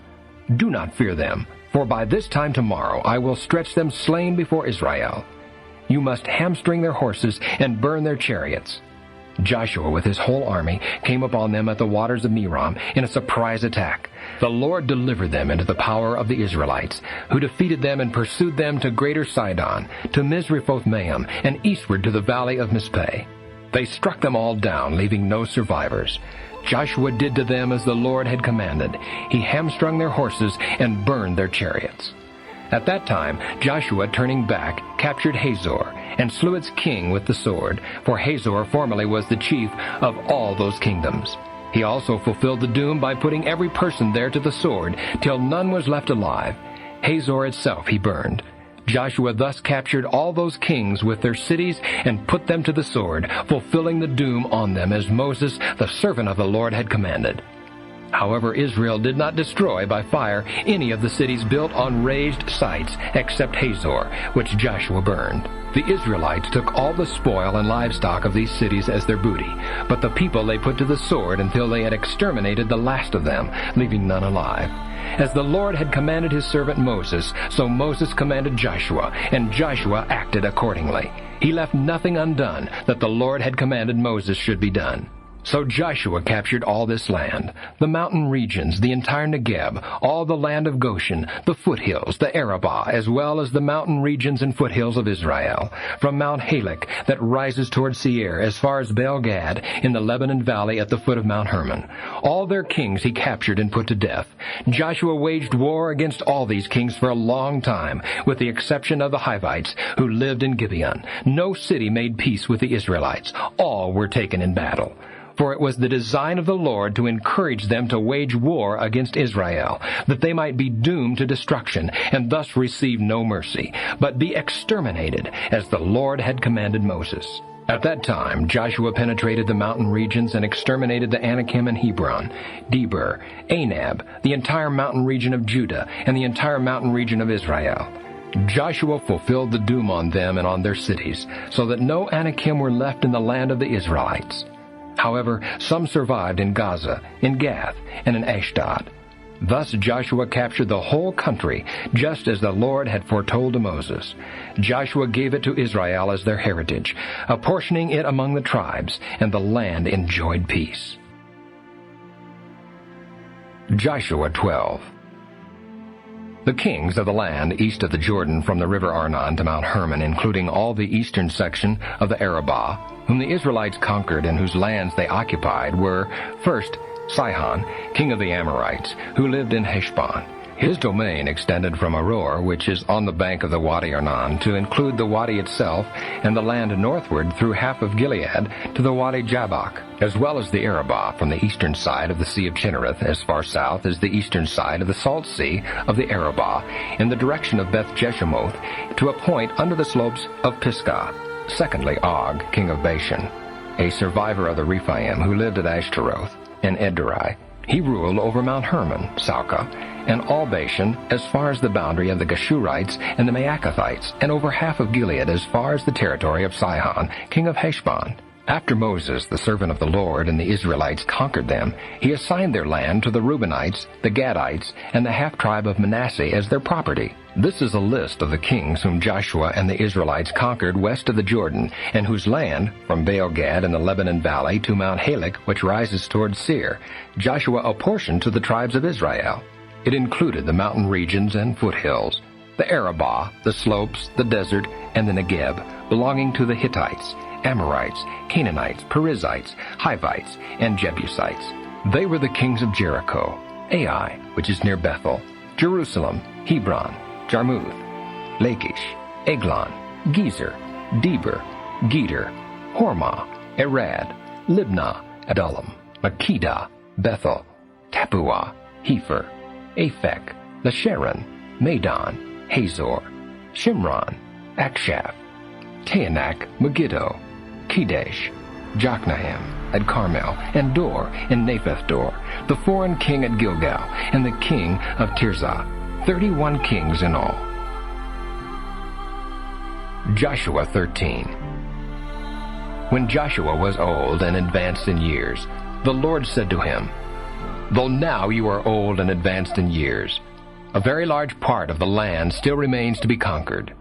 "Do not fear them, for by this time tomorrow I will stretch them slain before Israel. You must hamstring their horses and burn their chariots." Joshua with his whole army came upon them at the waters of Merom in a surprise attack. The Lord delivered them into the power of the Israelites, who defeated them and pursued them to greater Sidon, to Misrephoth-Maim, and eastward to the valley of Mizpeh. They struck them all down, leaving no survivors. Joshua did to them as the Lord had commanded. He hamstrung their horses and burned their chariots. At that time Joshua, turning back, captured Hazor, and slew its king with the sword, for Hazor formerly was the chief of all those kingdoms. He also fulfilled the doom by putting every person there to the sword, till none was left alive. Hazor itself he burned. Joshua thus captured all those kings with their cities and put them to the sword, fulfilling the doom on them as Moses, the servant of the Lord, had commanded. However, Israel did not destroy by fire any of the cities built on raised sites except Hazor, which Joshua burned. The Israelites took all the spoil and livestock of these cities as their booty, but the people they put to the sword until they had exterminated the last of them, leaving none alive. As the Lord had commanded his servant Moses, so Moses commanded Joshua, and Joshua acted accordingly. He left nothing undone that the Lord had commanded Moses should be done. So Joshua captured all this land, the mountain regions, the entire Negeb, all the land of Goshen, the foothills, the Arabah, as well as the mountain regions and foothills of Israel, from Mount Halak that rises toward Seir, as far as Baal-Gad, in the Lebanon valley at the foot of Mount Hermon. All their kings he captured and put to death. Joshua waged war against all these kings for a long time, with the exception of the Hivites, who lived in Gibeon. No city made peace with the Israelites. All were taken in battle. For it was the design of the Lord to encourage them to wage war against Israel, that they might be doomed to destruction, and thus receive no mercy, but be exterminated, as the Lord had commanded Moses. At that time Joshua penetrated the mountain regions and exterminated the Anakim and Hebron, Debir, Anab, the entire mountain region of Judah, and the entire mountain region of Israel. Joshua fulfilled the doom on them and on their cities, so that no Anakim were left in the land of the Israelites. However, some survived in Gaza, in Gath, and in Ashdod. Thus Joshua captured the whole country, just as the Lord had foretold to Moses. Joshua gave it to Israel as their heritage, apportioning it among the tribes, and the land enjoyed peace. Joshua 12. The kings of the land east of the Jordan from the river Arnon to Mount Hermon, including all the eastern section of the Arabah, whom the Israelites conquered and whose lands they occupied, were, first, Sihon, king of the Amorites, who lived in Heshbon. His domain extended from Aroer, which is on the bank of the Wadi Arnon, to include the Wadi itself and the land northward through half of Gilead to the Wadi Jabbok, as well as the Arabah from the eastern side of the Sea of Chinnereth, as far south as the eastern side of the Salt Sea of the Arabah, in the direction of Beth Jeshemoth, to a point under the slopes of Pisgah. Secondly, Og, king of Bashan, a survivor of the Rephaim, who lived at Ashtaroth and Edrei. He ruled over Mount Hermon, Salcah, and all Bashan as far as the boundary of the Geshurites and the Maacathites, and over half of Gilead as far as the territory of Sihon, king of Heshbon. After Moses, the servant of the Lord, and the Israelites conquered them, he assigned their land to the Reubenites, the Gadites, and the half-tribe of Manasseh as their property. This is a list of the kings whom Joshua and the Israelites conquered west of the Jordan, and whose land, from Baal-Gad in the Lebanon valley to Mount Halak, which rises toward Seir, Joshua apportioned to the tribes of Israel. It included the mountain regions and foothills, the Arabah, the slopes, the desert, and the Negeb, belonging to the Hittites, Amorites, Canaanites, Perizzites, Hivites, and Jebusites. They were the kings of Jericho, Ai, which is near Bethel, Jerusalem, Hebron, Jarmuth, Lachish, Eglon, Gezer, Debir, Geder, Hormah, Arad, Libnah, Adullam, Makkedah, Bethel, Tappuah, Hepher, Aphek, Lasharon, Madon, Hazor, Shimron, Akshaph, Taanach, Megiddo, Kedesh, Jokneam at Carmel, and Dor and Naphath Dor, the foreign king at Gilgal, and the king of Tirzah, 31 kings in all. Joshua 13. When Joshua was old and advanced in years, the Lord said to him, "Though now you are old and advanced in years, a very large part of the land still remains to be conquered.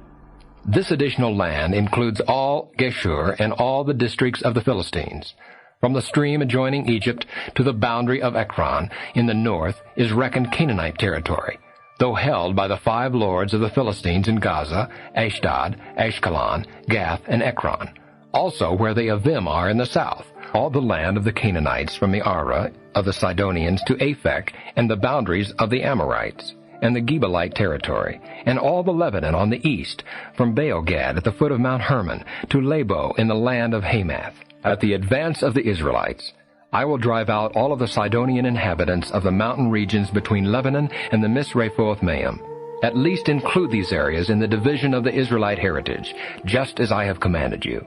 This additional land includes all Geshur and all the districts of the Philistines. From the stream adjoining Egypt to the boundary of Ekron in the north is reckoned Canaanite territory, though held by the 5 lords of the Philistines in Gaza, Ashdod, Ashkelon, Gath, and Ekron. Also where the Avim are in the south, all the land of the Canaanites from the Ara of the Sidonians to Aphek, and the boundaries of the Amorites, and the Gebelite territory, and all the Lebanon on the east, from Baal-Gad at the foot of Mount Hermon to Labo in the land of Hamath. At the advance of the Israelites, I will drive out all of the Sidonian inhabitants of the mountain regions between Lebanon and the Misrephoth-Maim. At least include these areas in the division of the Israelite heritage, just as I have commanded you.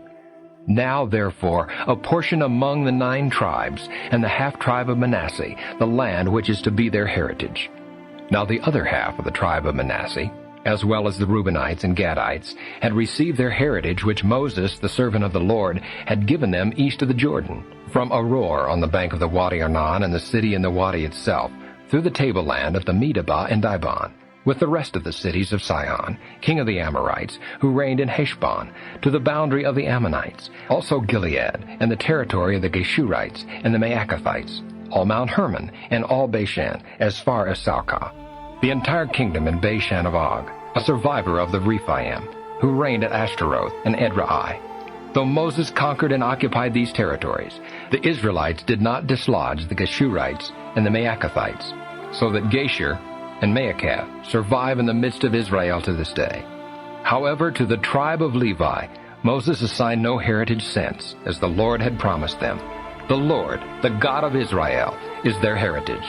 Now therefore apportion among the 9 tribes, and the half-tribe of Manasseh, the land which is to be their heritage. Now the other half of the tribe of Manasseh, as well as the Reubenites and Gadites, had received their heritage which Moses, the servant of the Lord, had given them east of the Jordan, from Aroer on the bank of the Wadi Arnon and the city in the Wadi itself, through the tableland of the Medeba and Dibon, with the rest of the cities of Sihon, king of the Amorites, who reigned in Heshbon, to the boundary of the Ammonites, also Gilead, and the territory of the Geshurites and the Maacathites, all Mount Hermon, and all Bashan, as far as Salcah, the entire kingdom in Bashan of Og, a survivor of the Rephaim, who reigned at Ashtaroth and Edrei. Though Moses conquered and occupied these territories, the Israelites did not dislodge the Geshurites and the Maacathites, so that Geshur and Maacath survive in the midst of Israel to this day. However, to the tribe of Levi, Moses assigned no heritage since, as the Lord had promised them. The Lord, the God of Israel, is their heritage.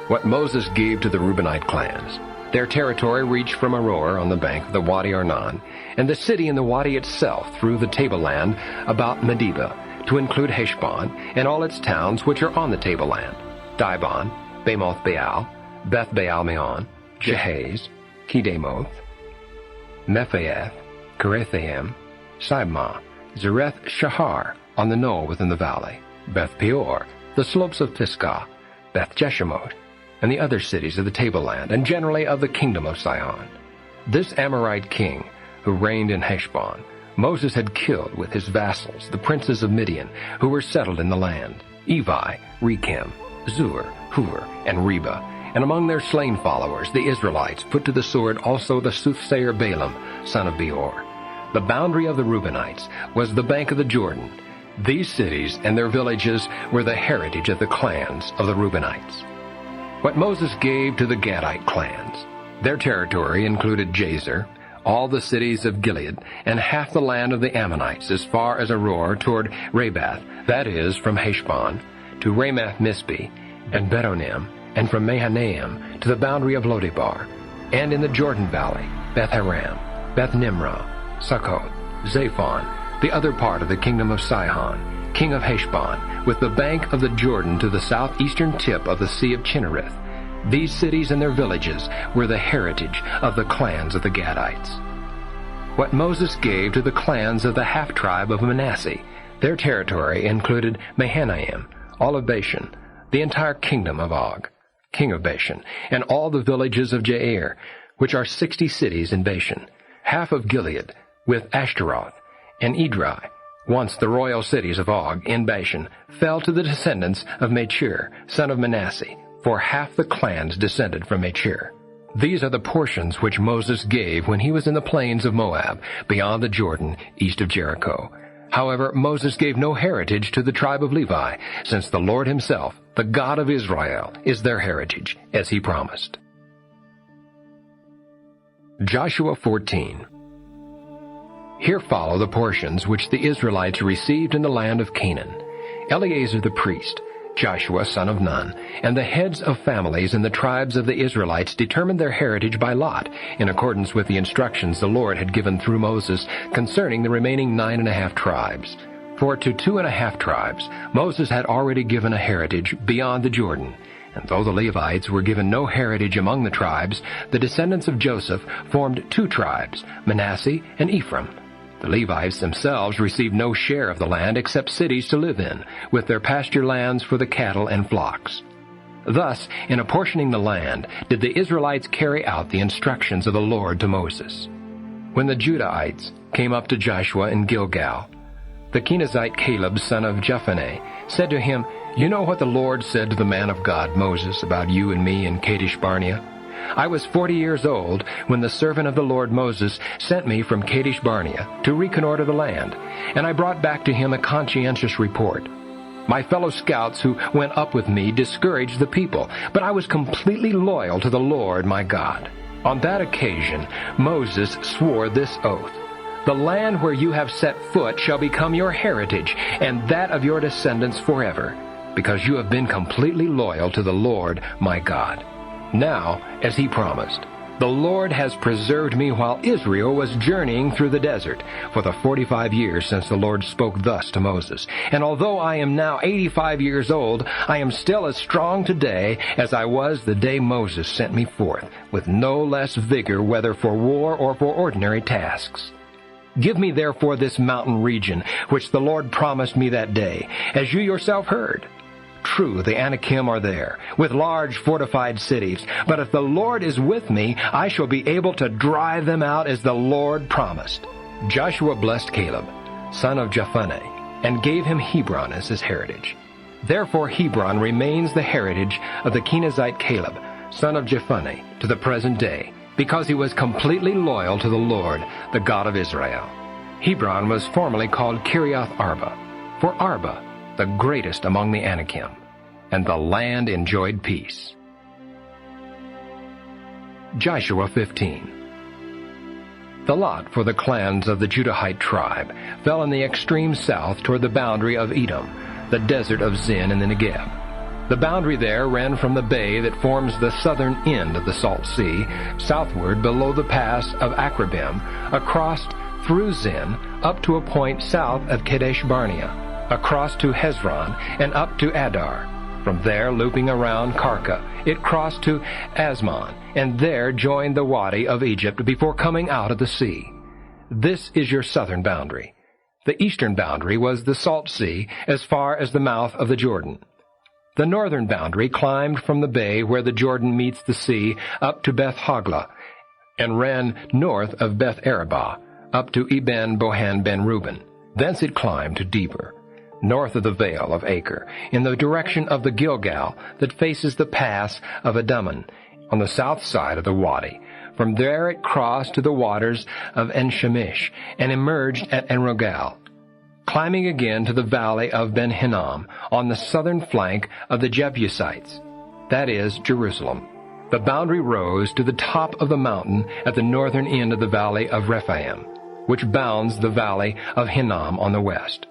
What Moses gave to the Reubenite clans, their territory reached from Aroer on the bank of the Wadi Arnon, and the city in the Wadi itself through the tableland about Medeba, to include Heshbon and all its towns which are on the tableland, Dibon, Bamoth Baal, Beth Baal Meon, Jahaz, Kedemoth, Mephaath, Kerethaim, Sibmah, Zereth Shahar on the knoll within the valley, Beth Peor, the slopes of Pisgah, Beth Jeshimoth, and the other cities of the tableland, and generally of the kingdom of Sihon. This Amorite king, who reigned in Heshbon, Moses had killed with his vassals, the princes of Midian, who were settled in the land, Evi, Rechem, Zur, Hur, and Reba. And among their slain followers, the Israelites, put to the sword also the soothsayer Balaam, son of Beor. The boundary of the Reubenites was the bank of the Jordan. These cities and their villages were the heritage of the clans of the Reubenites. What Moses gave to the Gadite clans. Their territory included Jazer, all the cities of Gilead, and half the land of the Ammonites as far as Aroer toward Rabath, that is, from Heshbon, to Ramath-Mizpeh, and Betonim, and from Mahanaim to the boundary of Lodebar, and in the Jordan valley, Beth Herem, Beth Nimrah, Succoth, Zaphon, the other part of the kingdom of Sihon, king of Heshbon, with the bank of the Jordan to the southeastern tip of the Sea of Chinnereth. These cities and their villages were the heritage of the clans of the Gadites. What Moses gave to the clans of the half-tribe of Manasseh, their territory included Mahanaim, all of Bashan, the entire kingdom of Og, king of Bashan, and all the villages of Jair, which are 60 cities in Bashan, half of Gilead, with Ashtaroth, and Edrei, once the royal cities of Og in Bashan, fell to the descendants of Machir, son of Manasseh, for half the clans descended from Machir. These are the portions which Moses gave when he was in the plains of Moab, beyond the Jordan, east of Jericho. However, Moses gave no heritage to the tribe of Levi, since the Lord himself, the God of Israel, is their heritage, as he promised. Joshua 14. Here follow the portions which the Israelites received in the land of Canaan. Eleazar the priest, Joshua son of Nun, and the heads of families in the tribes of the Israelites determined their heritage by lot, in accordance with the instructions the Lord had given through Moses concerning the remaining 9.5 tribes. For to 2.5 tribes Moses had already given a heritage beyond the Jordan. And though the Levites were given no heritage among the tribes, the descendants of Joseph formed 2 tribes, Manasseh and Ephraim. The Levites themselves received no share of the land except cities to live in, with their pasture lands for the cattle and flocks. Thus, in apportioning the land, did the Israelites carry out the instructions of the Lord to Moses. When the Judahites came up to Joshua in Gilgal, the Kenizzite Caleb son of Jephunneh said to him, "You know what the Lord said to the man of God Moses about you and me in Kadesh Barnea? I was 40 years old when the servant of the Lord Moses sent me from Kadesh Barnea to reconnoiter the land, and I brought back to him a conscientious report. My fellow scouts who went up with me discouraged the people, but I was completely loyal to the Lord my God. On that occasion Moses swore this oath, 'The land where you have set foot shall become your heritage, and that of your descendants forever, because you have been completely loyal to the Lord my God.' Now, as he promised, The Lord has preserved me while Israel was journeying through the desert for the 45 years since the Lord spoke thus to Moses. And although I am now 85 years old, I am still as strong today as I was the day Moses sent me forth, with no less vigor whether for war or for ordinary tasks. Give me therefore this mountain region, which the Lord promised me that day, as you yourself heard. True, the Anakim are there, with large fortified cities. But if the Lord is with me, I shall be able to drive them out as the Lord promised. Joshua blessed Caleb, son of Jephunneh, and gave him Hebron as his heritage. Therefore Hebron remains the heritage of the Kenizzite Caleb, son of Jephunneh, to the present day, because he was completely loyal to the Lord, the God of Israel. Hebron was formerly called Kiriath Arba, for Arba, the greatest among the Anakim, and the land enjoyed peace. Joshua 15. The lot for the clans of the Judahite tribe fell in the extreme south toward the boundary of Edom, the desert of Zin in the Negeb. The boundary there ran from the bay that forms the southern end of the Salt Sea, southward below the pass of Akrabim, across through Zin, up to a point south of Kadesh Barnea, across to Hezron, and up to Adar. From there, looping around Karka, it crossed to Asmon, and there joined the Wadi of Egypt before coming out of the sea. This is your southern boundary. The eastern boundary was the Salt Sea as far as the mouth of the Jordan. The northern boundary climbed from the bay where the Jordan meets the sea up to Beth Hogla, and ran north of Beth Arabah, up to Eben Bohan ben Reuben. Thence it climbed to Deber, north of the Vale of Acre, in the direction of the Gilgal that faces the pass of Adummon, on the south side of the Wadi. From there it crossed to the waters of En-Shemesh, and emerged at En-Rogel, climbing again to the valley of Ben-Hinnom, on the southern flank of the Jebusites, that is, Jerusalem. The boundary rose to the top of the mountain at the northern end of the valley of Rephaim, which bounds the valley of Hinnom on the west.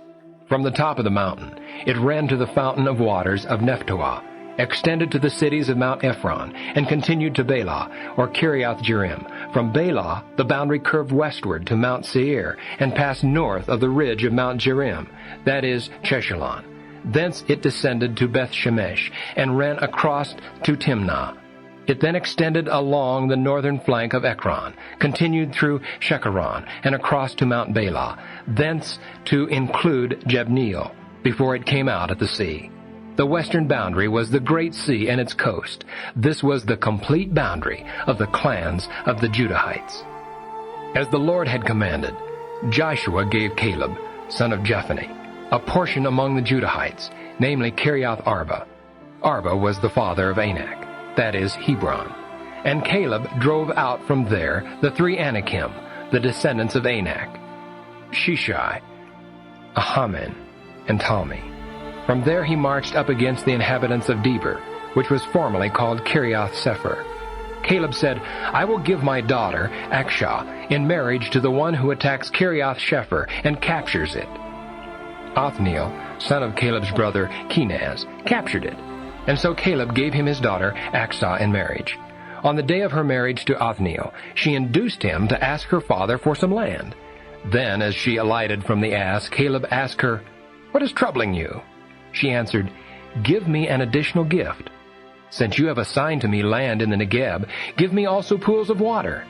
From the top of the mountain, it ran to the fountain of waters of Nephtoah, extended to the cities of Mount Ephron, and continued to Bela, or Kiriath Jearim. From Bela, the boundary curved westward to Mount Seir, and passed north of the ridge of Mount Jearim, that is, Cheshalon. Thence it descended to Beth Shemesh, and ran across to Timnah. It then extended along the northern flank of Ekron, continued through Shekeron, and across to Mount Bela, thence to include Jabneel, before it came out at the sea. The western boundary was the great sea and its coast. This was the complete boundary of the clans of the Judahites. As the Lord had commanded, Joshua gave Caleb, son of Jephunneh, a portion among the Judahites, namely Kiriath Arba. Arba was the father of Anak, that is, Hebron. And Caleb drove out from there the three Anakim, the descendants of Anak, Shishai, Ahaman, and Talmi. From there he marched up against the inhabitants of Deber, which was formerly called Kiriath Sepher. Caleb said, I will give my daughter, Akshah, in marriage to the one who attacks Kiriath Shepher and captures it. Othniel, son of Caleb's brother Kenaz, captured it. And so Caleb gave him his daughter Akshah in marriage. On the day of her marriage to Othniel, she induced him to ask her father for some land. Then, as she alighted from the ass, Caleb asked her, What is troubling you? She answered, Give me an additional gift. Since you have assigned to me land in the Negeb, give me also pools of water.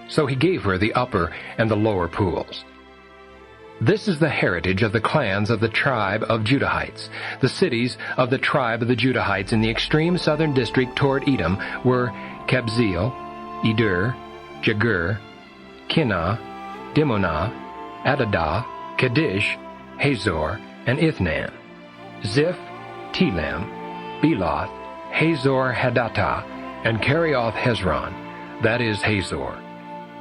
So he gave her the upper and the lower pools. This is the heritage of the clans of the tribe of Judahites. The cities of the tribe of the Judahites in the extreme southern district toward Edom were Kabzeel, Eder, Jagur, Kinah, Dimonah, Adadah, Kadesh, Hazor, and Ithnan. Ziph, Telem, Beloth, Hazor Hadattah, and Kerioth Hezron, that is Hazor.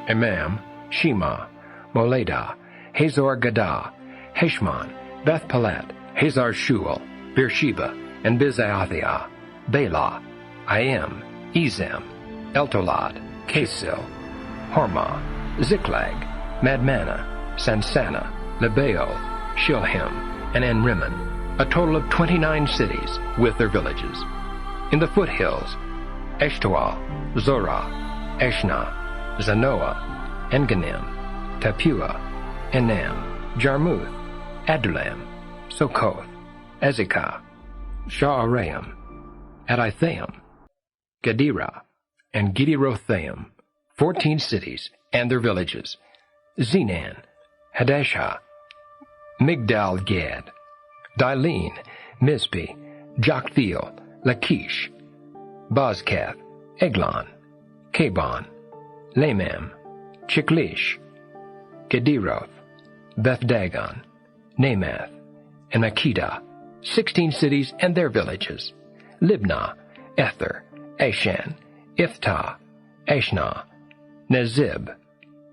Emam, Shema, Moledah, Hazor Gadah, Heshmon, Beth Pelet, Hazar Shual, Beersheba, and Bizaathiah, Bela, Ayem, Ezem, Eltolad, Kasil, Hormah, Ziklag, Madmannah, Sansana, Lebaoth, Shilhim, and Enrimmon, a total of 29 cities with their villages. In the foothills, Eshtaol, Zorah, Ashna, Zanoah, Enganim, Tapua, Enam, Jarmuth, Adullam, Sokoth, Ezekah, Sha'araim, Adithaim, Gedera, and Gederothaim, 14 cities and their villages, Zenan, Hadashah, Migdal-Gad, Dilene, Mizpeh, Joktheel, Lachish, Bozkath, Eglon, Kabon, Lamam, Chiklish, Gederoth, Beth-Dagon, Namath, and Makkedah, 16 cities and their villages, Libnah, Ether, Ashan, Iphtah, Ashnah, Nezib,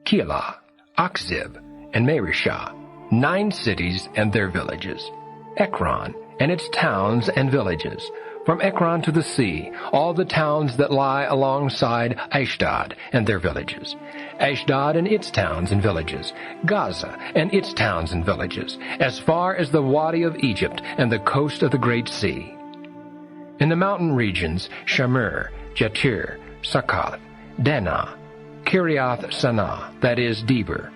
Keilah, Akzib, and Marishah, 9 cities and their villages, Ekron and its towns and villages, from Ekron to the sea, all the towns that lie alongside Ashdod and their villages, Ashdod and its towns and villages, Gaza and its towns and villages, as far as the Wadi of Egypt and the coast of the Great Sea. In the mountain regions, Shamir, Jatir, Succoth, Danah, Kiriath Sanah, that is Deber,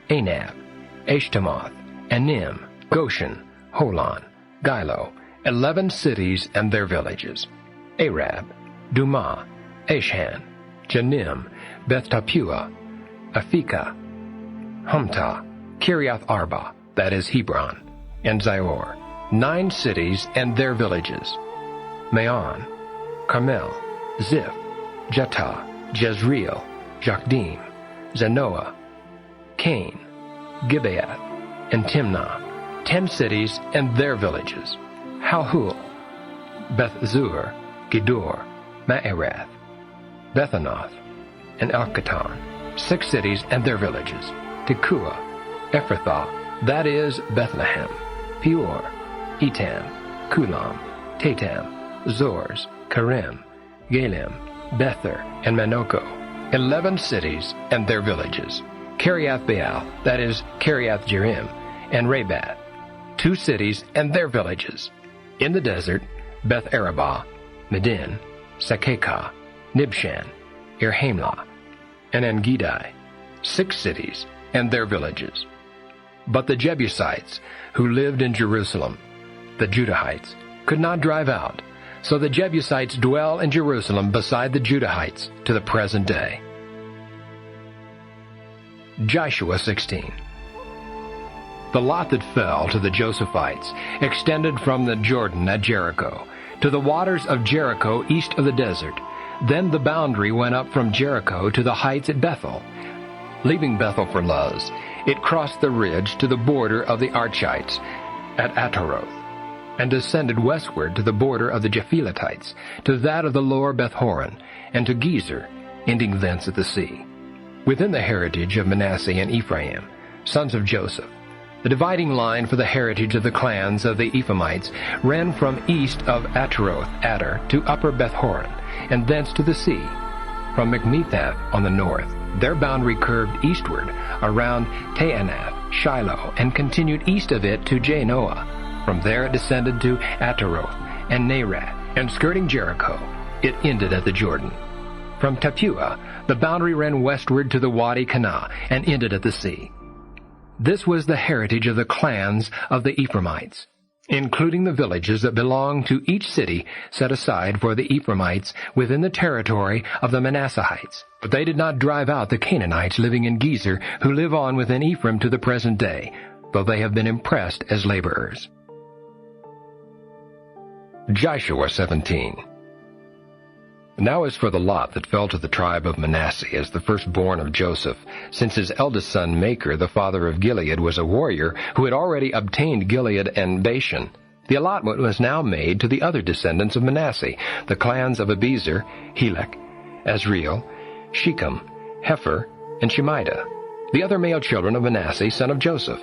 Anab, Eshtemoth, Anim, Goshen, Holon, Gilo, 11 cities and their villages, Arab, Dumah, Ashan, Janim, Beth Tapua, Aphekah, Humtah, Kiriath Arba, that is Hebron, and Zior, 9 cities and their villages, Maon, Carmel, Ziph, Jetah, Jezreel, Jokdeam, Zanoah, Cain, Gibeath, and Timnah, 10 cities and their villages, Halhul, Beth-zur, Gedor, Ma'erath, Bethanoth, and Elkatan, 6 cities and their villages, Tekoa, Ephrathah, that is Bethlehem, Peor, Etam, Kulam, Tatam, Zors, Kerem, Galim, Bether, and Manoko, 11 cities and their villages, Kiriath-Baal, that is Kiriath-Jearim, and Rabath, 2 cities and their villages. In the desert, Beth-Arabah, Medin, Sakekah, Nibshan, Irhamlah, and En-Gedi, 6 cities and their villages. But the Jebusites, who lived in Jerusalem, the Judahites, could not drive out, so the Jebusites dwell in Jerusalem beside the Judahites to the present day. Joshua 16. The lot that fell to the Josephites extended from the Jordan at Jericho to the waters of Jericho east of the desert. Then the boundary went up from Jericho to the heights at Bethel. Leaving Bethel for Luz, it crossed the ridge to the border of the Archites at Ataroth, and descended westward to the border of the Japheletites, to that of the lower Beth-horon, and to Gezer, ending thence at the sea. Within the heritage of Manasseh and Ephraim, sons of Joseph, the dividing line for the heritage of the clans of the Ephraimites ran from east of Ataroth Adar to upper Beth-horon, and thence to the sea. From Mikmethath on the north, their boundary curved eastward around Taanath, Shiloh, and continued east of it to Janoah. From there it descended to Ataroth and Narath, and skirting Jericho, it ended at the Jordan. From Tapua, the boundary ran westward to the Wadi Kanah, and ended at the sea. This was the heritage of the clans of the Ephraimites, including the villages that belonged to each city set aside for the Ephraimites within the territory of the Manasseites. But they did not drive out the Canaanites living in Gezer, who live on within Ephraim to the present day, though they have been impressed as laborers. Joshua 17. Now as for the lot that fell to the tribe of Manasseh as the firstborn of Joseph, since his eldest son Machir, the father of Gilead, was a warrior who had already obtained Gilead and Bashan, the allotment was now made to the other descendants of Manasseh, the clans of Abiezer, Helek, Asriel, Shechem, Hepher, and Shemida, the other male children of Manasseh, son of Joseph.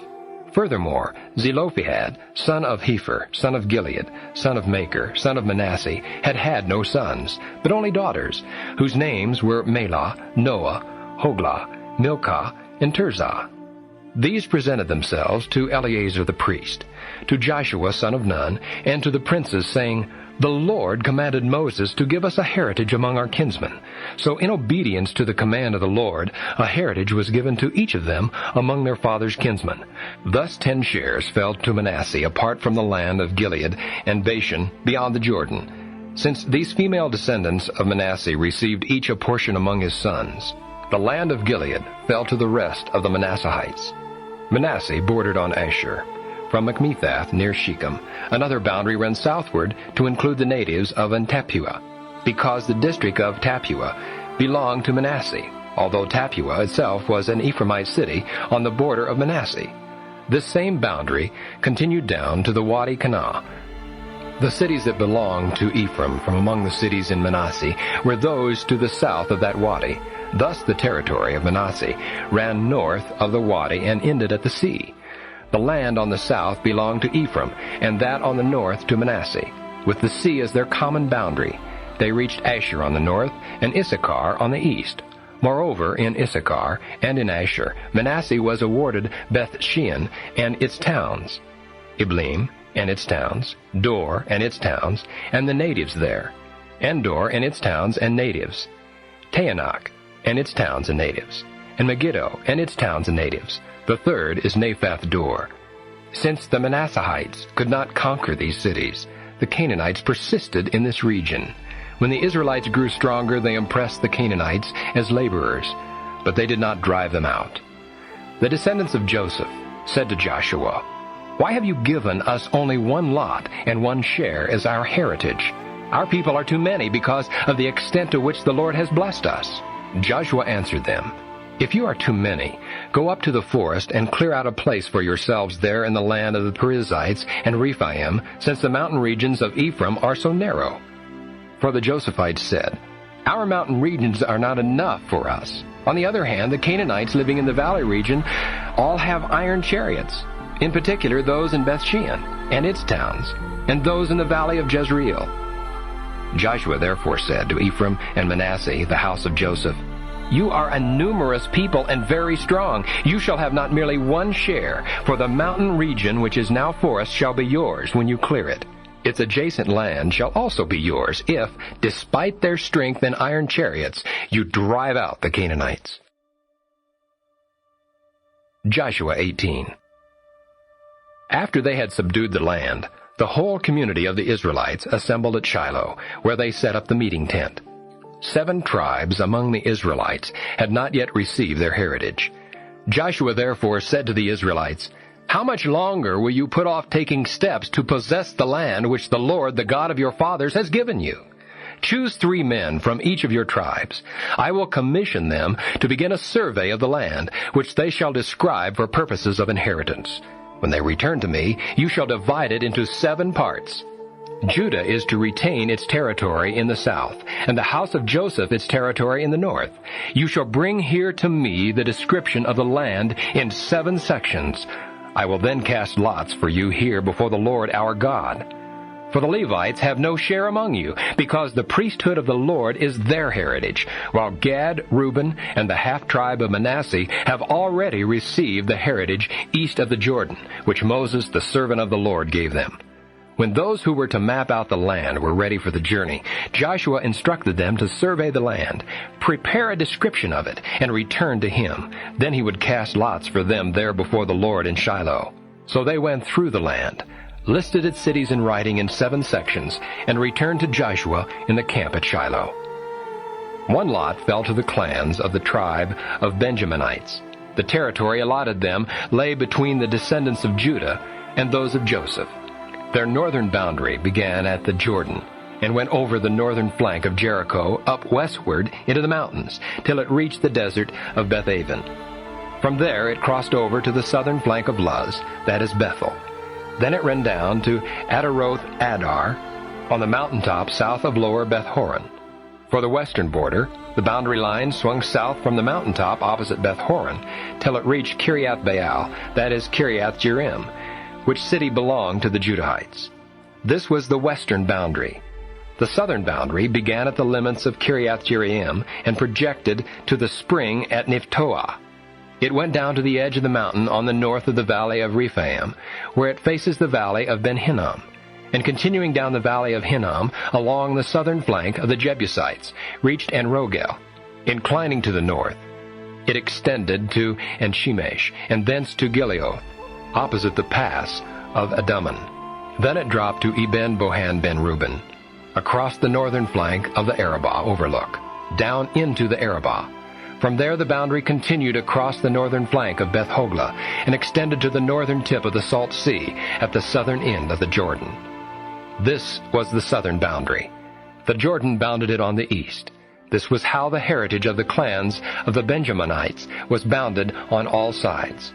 Furthermore, Zelophehad, son of Hepher, son of Gilead, son of Machir, son of Manasseh, had no sons, but only daughters, whose names were Mahlah, Noah, Hoglah, Milcah, and Tirzah. These presented themselves to Eleazar the priest, to Joshua son of Nun, and to the princes, saying, "The Lord commanded Moses to give us a heritage among our kinsmen. So in obedience to the command of the Lord, a heritage was given to each of them among their father's kinsmen. Thus 10 shares fell to Manasseh apart from the land of Gilead and Bashan beyond the Jordan, since these female descendants of Manasseh received each a portion among his sons. The land of Gilead fell to the rest of the Manasseites. Manasseh bordered on Asher. From Machmethath near Shechem, another boundary ran southward to include the natives of Tappuah, because the district of Tappuah belonged to Manasseh, although Tappuah itself was an Ephraimite city on the border of Manasseh. This same boundary continued down to the Wadi Canaan. The cities that belonged to Ephraim from among the cities in Manasseh were those to the south of that wadi. Thus the territory of Manasseh ran north of the wadi and ended at the sea. The land on the south belonged to Ephraim, and that on the north to Manasseh, with the sea as their common boundary. They reached Asher on the north, and Issachar on the east. Moreover, in Issachar and in Asher, Manasseh was awarded Beth-shean and its towns, Ibleam and its towns, Dor and its towns, and the natives there, Endor and its towns and natives, Taanach and its towns and natives, and Megiddo and its towns and natives. The third is Naphath Dor. Since the Manasseites could not conquer these cities, the Canaanites persisted in this region. When the Israelites grew stronger, they impressed the Canaanites as laborers, but they did not drive them out. The descendants of Joseph said to Joshua, "Why have you given us only 1 lot and 1 share as our heritage? Our people are too many because of the extent to which the Lord has blessed us." Joshua answered them, "If you are too many, go up to the forest and clear out a place for yourselves there in the land of the Perizzites and Rephaim, since the mountain regions of Ephraim are so narrow." For the Josephites said, "Our mountain regions are not enough for us." On the other hand, the Canaanites living in the valley region all have iron chariots, in particular those in Beth-shean and its towns, and those in the valley of Jezreel. Joshua therefore said to Ephraim and Manasseh, the house of Joseph, "You are a numerous people and very strong. You shall have not merely 1 share, for the mountain region which is now forest shall be yours when you clear it. Its adjacent land shall also be yours, if, despite their strength and iron chariots, you drive out the Canaanites." Joshua 18. After they had subdued the land, the whole community of the Israelites assembled at Shiloh, where they set up the meeting tent. 7 tribes among the Israelites had not yet received their heritage. Joshua therefore said to the Israelites, "How much longer will you put off taking steps to possess the land which the Lord, the God of your fathers, has given you? Choose 3 men from each of your tribes. I will commission them to begin a survey of the land, which they shall describe for purposes of inheritance. When they return to me, you shall divide it into 7 parts. Judah is to retain its territory in the south, and the house of Joseph its territory in the north. You shall bring here to me the description of the land in 7 sections. I will then cast lots for you here before the Lord our God. For the Levites have no share among you, because the priesthood of the Lord is their heritage, while Gad, Reuben, and the half-tribe of Manasseh have already received the heritage east of the Jordan, which Moses, the servant of the Lord, gave them." When those who were to map out the land were ready for the journey, Joshua instructed them to survey the land, prepare a description of it, and return to him. Then he would cast lots for them there before the Lord in Shiloh. So they went through the land, listed its cities in writing in 7 sections, and returned to Joshua in the camp at Shiloh. 1 lot fell to the clans of the tribe of Benjaminites. The territory allotted them lay between the descendants of Judah and those of Joseph. Their northern boundary began at the Jordan, and went over the northern flank of Jericho up westward into the mountains, till it reached the desert of Beth-aven. From there it crossed over to the southern flank of Luz, that is Bethel. Then it ran down to Adaroth-Adar, on the mountaintop south of lower Beth-horon. For the western border, the boundary line swung south from the mountaintop opposite Beth-horon, till it reached Kiriath-Baal, that is Kiriath-Jearim, which city belonged to the Judahites. This was the western boundary. The southern boundary began at the limits of Kiriath-Jearim and projected to the spring at Nephtoah. It went down to the edge of the mountain on the north of the valley of Rephaim, where it faces the valley of Ben-Hinnom, and continuing down the valley of Hinnom along the southern flank of the Jebusites, reached En-Rogel. Inclining to the north, it extended to En-Shemesh, and thence to Gileoth, opposite the pass of Adummim. Then it dropped to Eben Bohan ben Reuben, across the northern flank of the Arabah overlook, down into the Arabah. From there the boundary continued across the northern flank of Beth Hogla and extended to the northern tip of the Salt Sea at the southern end of the Jordan. This was the southern boundary. The Jordan bounded it on the east. This was how the heritage of the clans of the Benjaminites was bounded on all sides.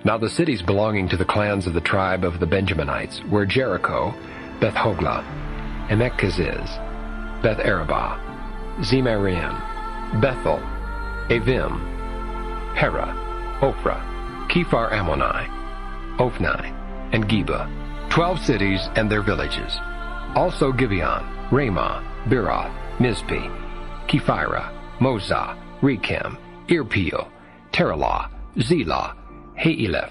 Now the cities belonging to the clans of the tribe of the Benjaminites were Jericho, Beth Hogla, Emekkeziz, Beth Arabah, Zemaraim, Bethel, Avim, Hera, Ophrah, Kephar Ammoni, Ophni, and Geba, 12 cities and their villages. Also Gibeon, Ramah, Beeroth, Mizpeh, Kephirah, Mozah, Rechem, Irpeel, Teralah, Zelah, Haeleph.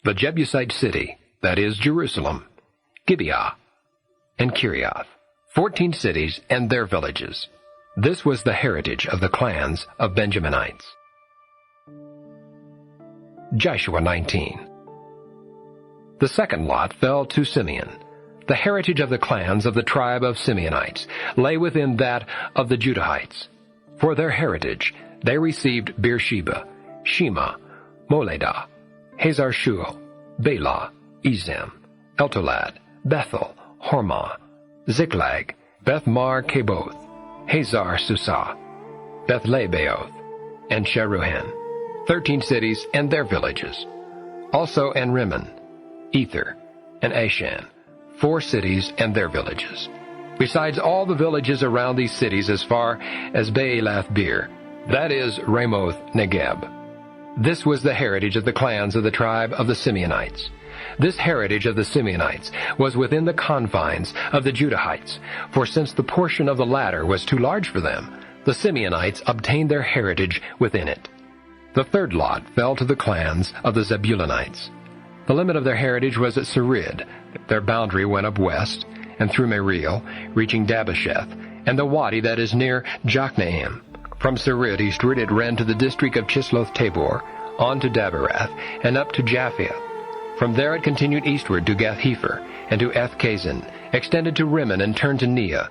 The Jebusite city, that is Jerusalem, Gibeah, and Kiriath, 14 cities and their villages. This was the heritage of the clans of Benjaminites. Joshua 19. The second lot fell to Simeon. The heritage of the clans of the tribe of Simeonites lay within that of the Judahites. For their heritage they received Beersheba, Shema, Moledah, Hazar-Shual, Bela, Ezem, Eltolad, Bethel, Hormah, Ziklag, Beth-Mar-Caboth, Hazar-Susah, Beth-Lebaoth, and Sharuhen, 13 cities and their villages. Also En-Rimmon, Ether, and Ashan, 4 cities and their villages. Besides all the villages around these cities as far as Baalath-Beer, that is Ramoth Negeb. This was the heritage of the clans of the tribe of the Simeonites. This heritage of the Simeonites was within the confines of the Judahites, for since the portion of the latter was too large for them, the Simeonites obtained their heritage within it. The third lot fell to the clans of the Zebulunites. The limit of their heritage was at Sarid. Their boundary went up west, and through Meriel, reaching Dabasheth, and the wadi that is near Jokneam. From Sarid eastward it ran to the district of Chisloth-Tabor, on to Daberath, and up to Japhia. From there it continued eastward to Gath-Hepher, and to Eth-Kazin, extended to Rimmon, and turned to Neah.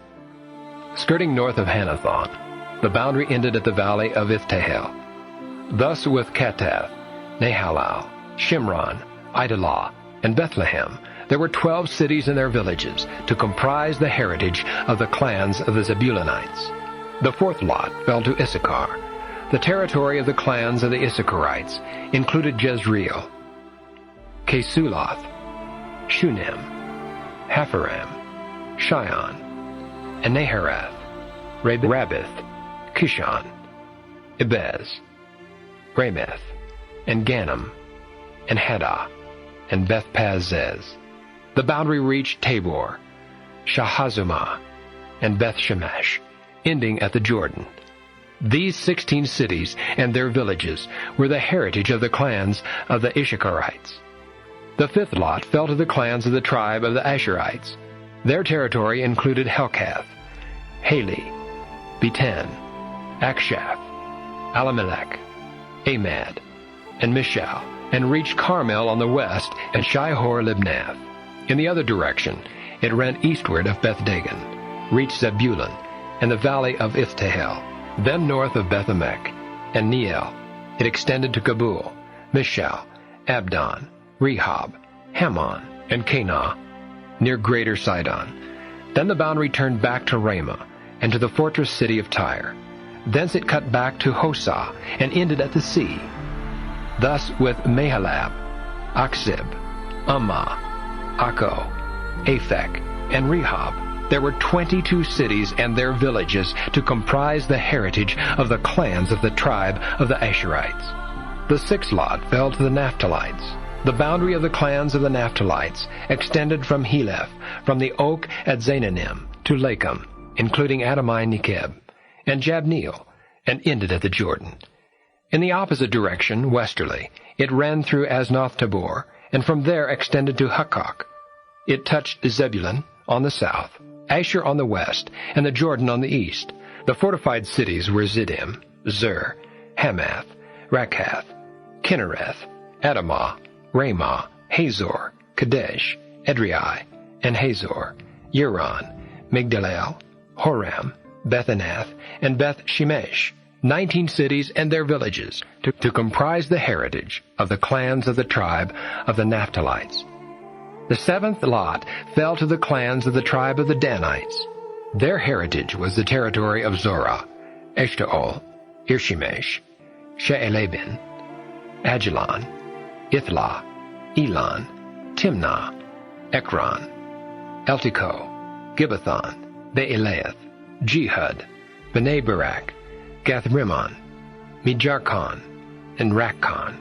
Skirting north of Hanathon, the boundary ended at the valley of Iphtahel. Thus with Katath, Nahalal, Shimron, Idalah, and Bethlehem, there were 12 cities and their villages to comprise the heritage of the clans of the Zebulunites. The fourth lot fell to Issachar. The territory of the clans of the Issacharites included Jezreel, Kesuloth, Shunem, Hapharam, Shion, and Naharath, Rabbith, Kishon, Ebez, Rameth, and Ganim, and Haddah, and Beth-Pazzez. The boundary reached Tabor, Shahazumah, and Beth-Shemesh, ending at the Jordan. These 16 cities and their villages were the heritage of the clans of the Issacharites. The fifth lot fell to the clans of the tribe of the Asherites. Their territory included Helkath, Haley, Betan, Akshaph, Alamelech, Amad, and Mishal, and reached Carmel on the west and Shihor-Libnath. In the other direction, it ran eastward of Beth-Dagon, reached Zebulun, and the valley of Iphtahel. Then north of Beth-Emek and Neiel, it extended to Kabul, Mishal, Abdon, Rehob, Hammon, and Canaan, near Greater Sidon. Then the boundary turned back to Ramah, and to the fortress city of Tyre. Thence it cut back to Hosah, and ended at the sea. Thus with Mahalab, Aksib, Ammah, Akko, Aphek, and Rehob, there were 22 cities and their villages to comprise the heritage of the clans of the tribe of the Asherites. The sixth lot fell to the Naphtalites. The boundary of the clans of the Naphtalites extended from Heleph, from the oak at Zananim, to Lakum, including Adami-Nekeb, and Jabneel, and ended at the Jordan. In the opposite direction, westerly, it ran through Aznoth-Tabor, and from there extended to Hukkok. It touched Zebulun on the south, Asher on the west, and the Jordan on the east. The fortified cities were Ziddim, Zer, Hamath, Rakhath, Kinnereth, Adamah, Ramah, Hazor, Kadesh, Edrei, and Hazor, Huron, Migdalel, Horem, Bethanath, and Beth Shemesh, 19 cities and their villages, to comprise the heritage of the clans of the tribe of the Naphtalites. The seventh lot fell to the clans of the tribe of the Danites. Their heritage was the territory of Zorah, Eshtaol, Irshemesh, She'elabin, Ajalon, Ithlah, Elon, Timnah, Ekron, Eltico, Gibbethon, Beelath, Jehud, Bnei Barak, Gathrimmon, Mijarkon, and Rakkon,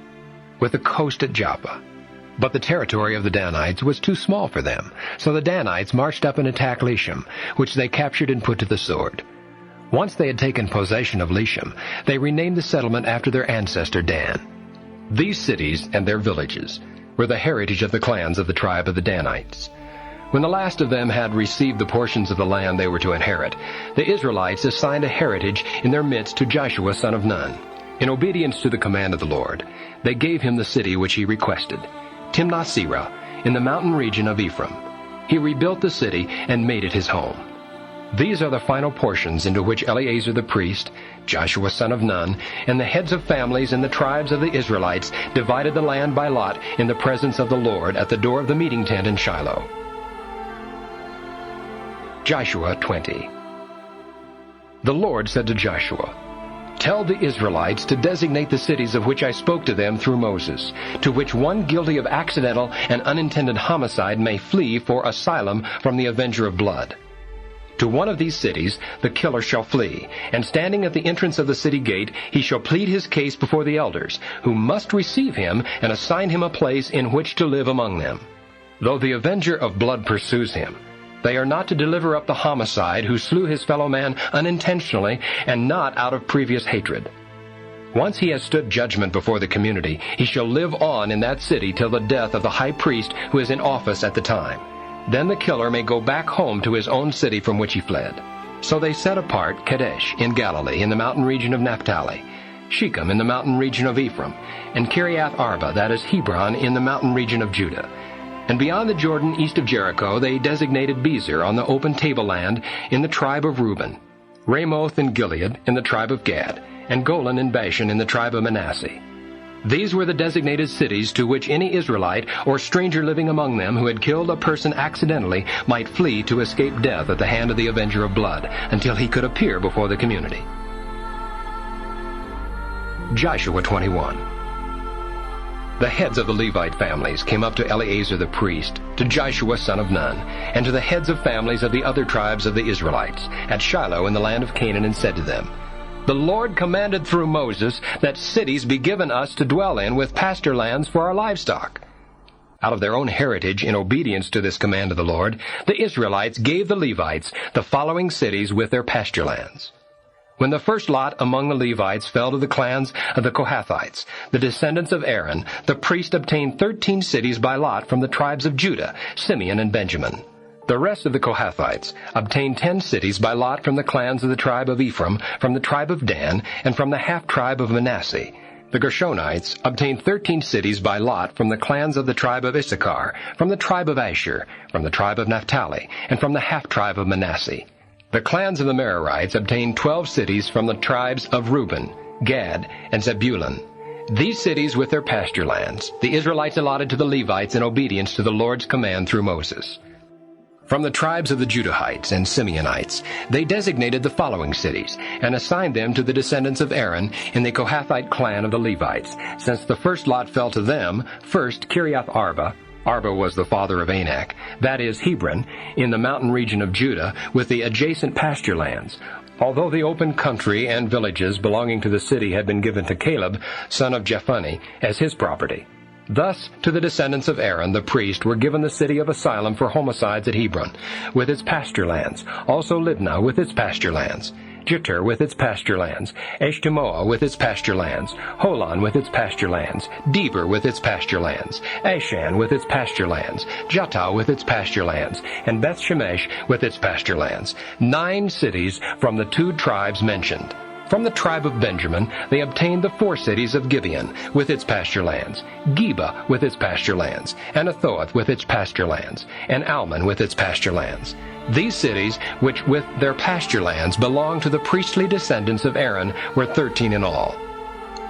with the coast at Joppa. But the territory of the Danites was too small for them, so the Danites marched up and attacked Leshem, which they captured and put to the sword. Once they had taken possession of Leshem, they renamed the settlement after their ancestor Dan. These cities and their villages were the heritage of the clans of the tribe of the Danites. When the last of them had received the portions of the land they were to inherit, the Israelites assigned a heritage in their midst to Joshua son of Nun. In obedience to the command of the Lord, they gave him the city which he requested, Timnath-Serah, in the mountain region of Ephraim. He rebuilt the city and made it his home. These are the final portions into which Eleazar the priest, Joshua son of Nun, and the heads of families and the tribes of the Israelites divided the land by lot in the presence of the Lord at the door of the meeting tent in Shiloh. Joshua 20. The Lord said to Joshua, "Tell the Israelites to designate the cities of which I spoke to them through Moses, to which one guilty of accidental and unintended homicide may flee for asylum from the avenger of blood. To one of these cities the killer shall flee, and standing at the entrance of the city gate he shall plead his case before the elders, who must receive him and assign him a place in which to live among them. Though the avenger of blood pursues him, they are not to deliver up the homicide who slew his fellow man unintentionally and not out of previous hatred. Once he has stood judgment before the community, he shall live on in that city till the death of the high priest who is in office at the time. Then the killer may go back home to his own city from which he fled." So they set apart Kadesh in Galilee in the mountain region of Naphtali, Shechem in the mountain region of Ephraim, and Kiriath Arba, that is Hebron, in the mountain region of Judah. And beyond the Jordan east of Jericho they designated Bezer on the open tableland in the tribe of Reuben, Ramoth in Gilead in the tribe of Gad, and Golan in Bashan in the tribe of Manasseh. These were the designated cities to which any Israelite or stranger living among them who had killed a person accidentally might flee to escape death at the hand of the avenger of blood until he could appear before the community. Joshua 21. The heads of the Levite families came up to Eleazar the priest, to Joshua son of Nun, and to the heads of families of the other tribes of the Israelites, at Shiloh in the land of Canaan, and said to them, "The Lord commanded through Moses that cities be given us to dwell in with pasture lands for our livestock." Out of their own heritage, in obedience to this command of the Lord, the Israelites gave the Levites the following cities with their pasture lands. When the first lot among the Levites fell to the clans of the Kohathites, the descendants of Aaron, the priest obtained 13 cities by lot from the tribes of Judah, Simeon, and Benjamin. The rest of the Kohathites obtained 10 cities by lot from the clans of the tribe of Ephraim, from the tribe of Dan, and from the half-tribe of Manasseh. The Gershonites obtained 13 cities by lot from the clans of the tribe of Issachar, from the tribe of Asher, from the tribe of Naphtali, and from the half-tribe of Manasseh. The clans of the Merarites obtained 12 cities from the tribes of Reuben, Gad, and Zebulun. These cities with their pasture lands the Israelites allotted to the Levites in obedience to the Lord's command through Moses. From the tribes of the Judahites and Simeonites, they designated the following cities, and assigned them to the descendants of Aaron in the Kohathite clan of the Levites, since the first lot fell to them, first Kiriath Arba. Arba was the father of Anak, that is Hebron, in the mountain region of Judah, with the adjacent pasture lands, although the open country and villages belonging to the city had been given to Caleb, son of Jephunneh, as his property. Thus, to the descendants of Aaron, the priest, were given the city of asylum for homicides at Hebron, with its pasture lands, also Libnah with its pasture lands, Jeter with its pasture lands, Eshtemoa with its pasture lands, Holon with its pasture lands, Deber with its pasture lands, Ashan with its pasture lands, Jattah with its pasture lands, and Beth Shemesh with its pasture lands. 9 cities from the 2 tribes mentioned. From the tribe of Benjamin they obtained the 4 cities of Gibeon with its pasture lands, Geba with its pasture lands, Anathoth with its pasture lands, and Almon with its pasture lands. These cities, which with their pasture lands belonged to the priestly descendants of Aaron, were 13 in all.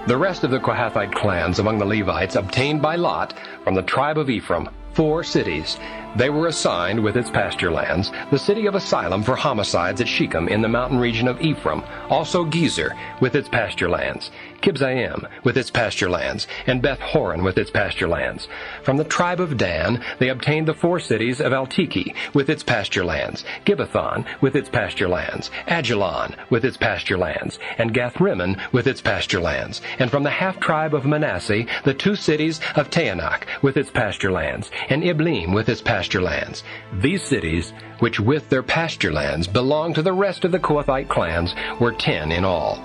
The rest of the Kohathite clans among the Levites obtained by lot from the tribe of Ephraim 4 cities. They were assigned with its pasture lands, the city of asylum for homicides at Shechem in the mountain region of Ephraim, also Gezer with its pasture lands, Kibzaim with its pasture lands, and Beth-horon with its pasture lands. From the tribe of Dan they obtained the 4 cities of Altiki with its pasture lands, Gibbethon with its pasture lands, Ajalon with its pasture lands, and Gath-rimmon with its pasture lands. And from the half-tribe of Manasseh the 2 cities of Taanach with its pasture lands, and Ibleam with its pasture lands. These cities, which with their pasture lands belonged to the rest of the Kohathite clans, were 10 in all.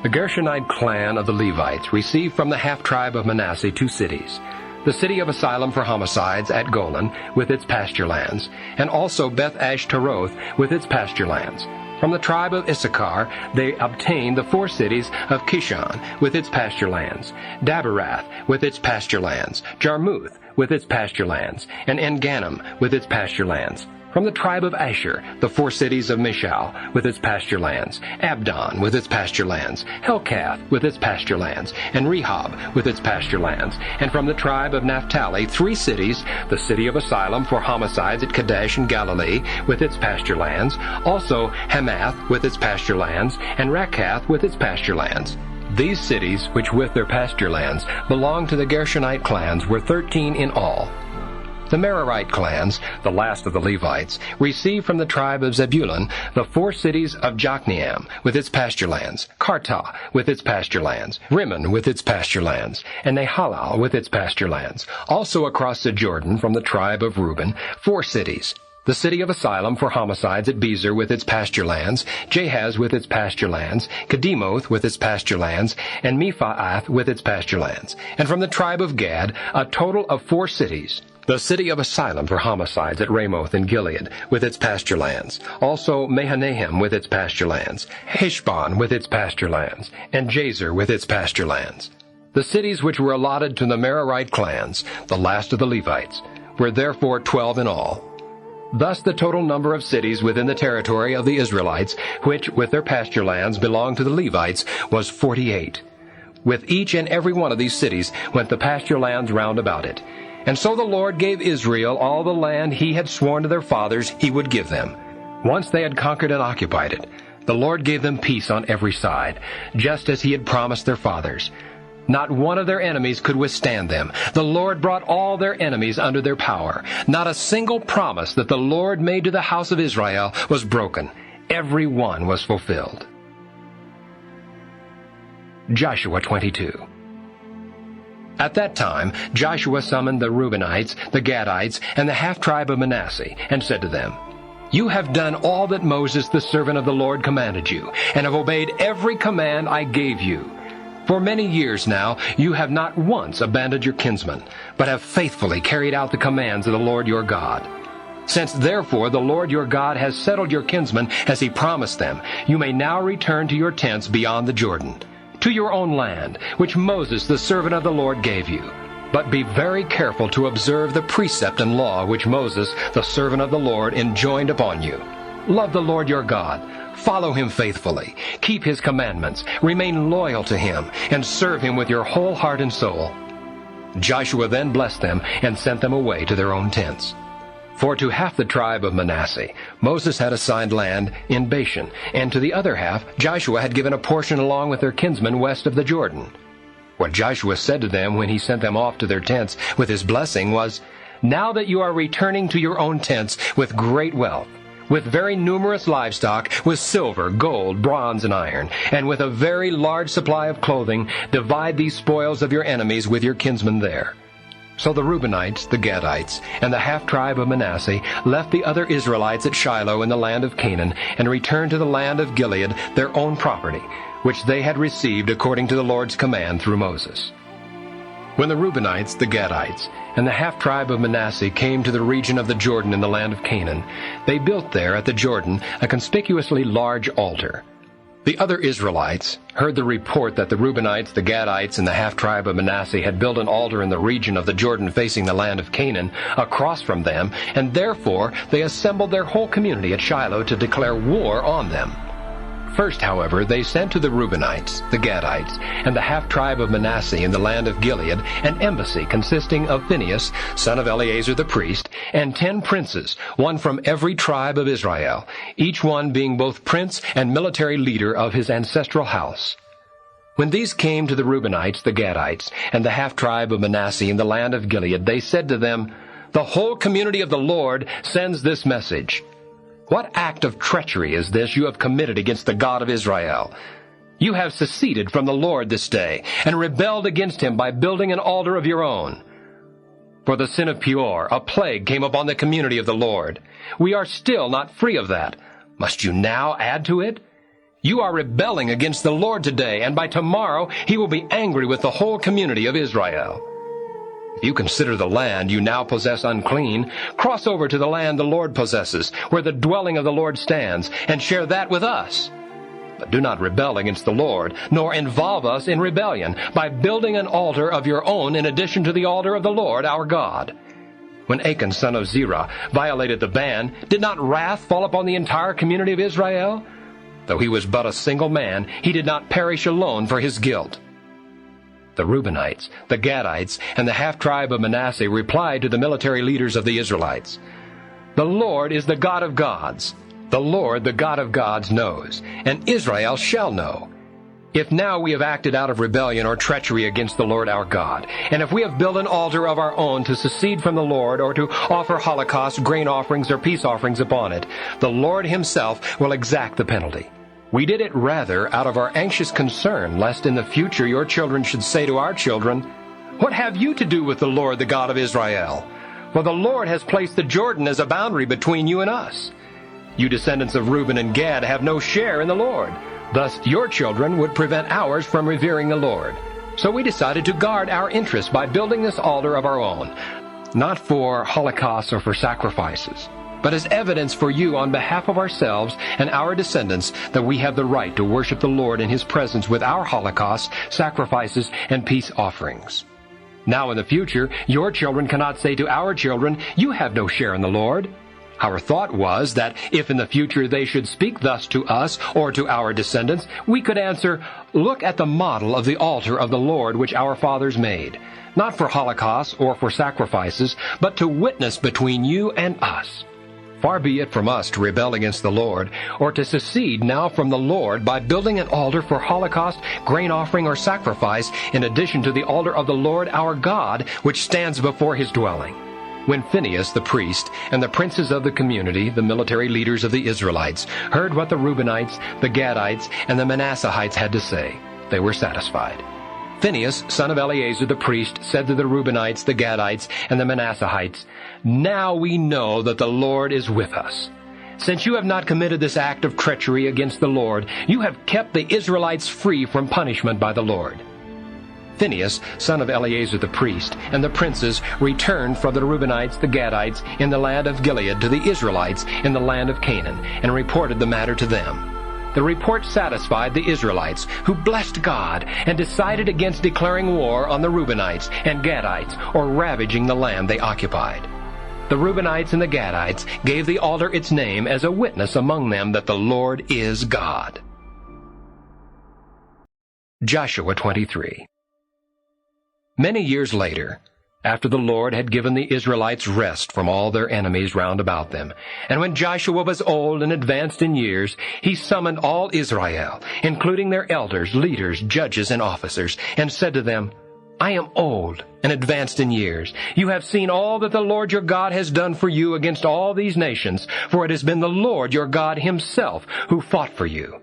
The Gershonite clan of the Levites received from the half-tribe of Manasseh 2 cities, the city of asylum for homicides at Golan with its pasture lands, and also Beth-Ashtaroth with its pasture lands. From the tribe of Issachar they obtained the 4 cities of Kishon with its pasture lands, Daberath with its pasture lands, Jarmuth with its pasture lands, and En-gannim with its pasture lands. From the tribe of Asher, the 4 cities of Mishal with its pasture lands, Abdon with its pasture lands, Helkath with its pasture lands, and Rehob with its pasture lands. And from the tribe of Naphtali 3 cities, the city of asylum for homicides at Kadesh in Galilee with its pasture lands, also Hamath with its pasture lands, and Rakath with its pasture lands. These cities, which with their pasture lands belonged to the Gershonite clans, were 13 in all. The Merarite clans, the last of the Levites, received from the tribe of Zebulun the 4 cities of Jokneam with its pasture lands, Kartah with its pasture lands, Rimmon with its pasture lands, and Nahalal with its pasture lands. Also across the Jordan from the tribe of Reuben 4 cities, the city of asylum for homicides at Bezer with its pasture lands, Jahaz with its pasture lands, Kedemoth with its pasture lands, and Mephaath with its pasture lands. And from the tribe of Gad a total of 4 cities, the city of asylum for homicides at Ramoth in Gilead with its pasture lands, also Mahanaim with its pasture lands, Heshbon with its pasture lands, and Jazer with its pasture lands. The cities which were allotted to the Merarite clans, the last of the Levites, were therefore 12 in all. Thus the total number of cities within the territory of the Israelites, which with their pasture lands belonged to the Levites, was 48. With each and every one of these cities went the pasture lands round about it. And so the Lord gave Israel all the land he had sworn to their fathers he would give them. Once they had conquered and occupied it, the Lord gave them peace on every side, just as he had promised their fathers. Not one of their enemies could withstand them. The Lord brought all their enemies under their power. Not a single promise that the Lord made to the house of Israel was broken. Every one was fulfilled. Joshua 22. At that time Joshua summoned the Reubenites, the Gadites, and the half-tribe of Manasseh, and said to them, "You have done all that Moses the servant of the Lord commanded you, and have obeyed every command I gave you. For many years now you have not once abandoned your kinsmen, but have faithfully carried out the commands of the Lord your God. Since therefore the Lord your God has settled your kinsmen as he promised them, you may now return to your tents beyond the Jordan, to your own land, which Moses the servant of the Lord gave you. But be very careful to observe the precept and law which Moses the servant of the Lord enjoined upon you. Love the Lord your God, follow him faithfully, keep his commandments, remain loyal to him, and serve him with your whole heart and soul." Joshua then blessed them and sent them away to their own tents. For to half the tribe of Manasseh Moses had assigned land in Bashan, and to the other half Joshua had given a portion along with their kinsmen west of the Jordan. What Joshua said to them when he sent them off to their tents with his blessing was, "Now that you are returning to your own tents with great wealth, with very numerous livestock, with silver, gold, bronze, and iron, and with a very large supply of clothing, divide these spoils of your enemies with your kinsmen there. So the Reubenites, the Gadites, and the half-tribe of Manasseh left the other Israelites at Shiloh in the land of Canaan and returned to the land of Gilead, their own property, which they had received according to the Lord's command through Moses. When the Reubenites, the Gadites, and the half-tribe of Manasseh came to the region of the Jordan in the land of Canaan, they built there at the Jordan a conspicuously large altar. The other Israelites heard the report that the Reubenites, the Gadites, and the half-tribe of Manasseh had built an altar in the region of the Jordan facing the land of Canaan, across from them, and therefore they assembled their whole community at Shiloh to declare war on them. First, however, they sent to the Reubenites, the Gadites, and the half-tribe of Manasseh in the land of Gilead an embassy consisting of Phinehas, son of Eleazar the priest, and 10 princes, one from every tribe of Israel, each one being both prince and military leader of his ancestral house. When these came to the Reubenites, the Gadites, and the half-tribe of Manasseh in the land of Gilead, they said to them, "The whole community of the Lord sends this message. What act of treachery is this you have committed against the God of Israel? You have seceded from the Lord this day, and rebelled against him by building an altar of your own. For the sin of Peor, a plague came upon the community of the Lord. We are still not free of that. Must you now add to it? You are rebelling against the Lord today, and by tomorrow he will be angry with the whole community of Israel. If you consider the land you now possess unclean, cross over to the land the Lord possesses, where the dwelling of the Lord stands, and share that with us. But do not rebel against the Lord, nor involve us in rebellion, by building an altar of your own in addition to the altar of the Lord our God." When Achan son of Zerah violated the ban, did not wrath fall upon the entire community of Israel? Though he was but a single man, he did not perish alone for his guilt. The Reubenites, the Gadites, and the half-tribe of Manasseh replied to the military leaders of the Israelites, "The Lord is the God of gods. The Lord, the God of gods, knows, and Israel shall know. If now we have acted out of rebellion or treachery against the Lord our God, and if we have built an altar of our own to secede from the Lord, or to offer holocausts, grain offerings, or peace offerings upon it, the Lord himself will exact the penalty. We did it rather out of our anxious concern, lest in the future your children should say to our children, 'What have you to do with the Lord, the God of Israel? For the Lord has placed the Jordan as a boundary between you and us. You descendants of Reuben and Gad have no share in the Lord. Thus your children would prevent ours from revering the Lord.' So we decided to guard our interests by building this altar of our own, not for holocausts or for sacrifices, but as evidence for you on behalf of ourselves and our descendants that we have the right to worship the Lord in his presence with our holocausts, sacrifices, and peace offerings. Now in the future, your children cannot say to our children, 'You have no share in the Lord.' Our thought was that if in the future they should speak thus to us or to our descendants, we could answer, 'Look at the model of the altar of the Lord which our fathers made, not for holocausts or for sacrifices, but to witness between you and us. Far be it from us to rebel against the Lord, or to secede now from the Lord by building an altar for holocaust, grain offering, or sacrifice, in addition to the altar of the Lord our God, which stands before his dwelling." When Phinehas the priest and the princes of the community, the military leaders of the Israelites, heard what the Reubenites, the Gadites, and the Manassehites had to say, they were satisfied. Phinehas, son of Eleazar the priest, said to the Reubenites, the Gadites, and the Manassehites, "Now we know that the Lord is with us. Since you have not committed this act of treachery against the Lord, you have kept the Israelites free from punishment by the Lord." Phinehas, son of Eleazar the priest, and the princes returned from the Reubenites, the Gadites, in the land of Gilead to the Israelites in the land of Canaan, and reported the matter to them. The report satisfied the Israelites, who blessed God and decided against declaring war on the Reubenites and Gadites, or ravaging the land they occupied. The Reubenites and the Gadites gave the altar its name as a witness among them that the Lord is God. Joshua 23. Many years later, after the Lord had given the Israelites rest from all their enemies round about them, and when Joshua was old and advanced in years, he summoned all Israel, including their elders, leaders, judges, and officers, and said to them, "I am old and advanced in years. You have seen all that the Lord your God has done for you against all these nations, for it has been the Lord your God himself who fought for you.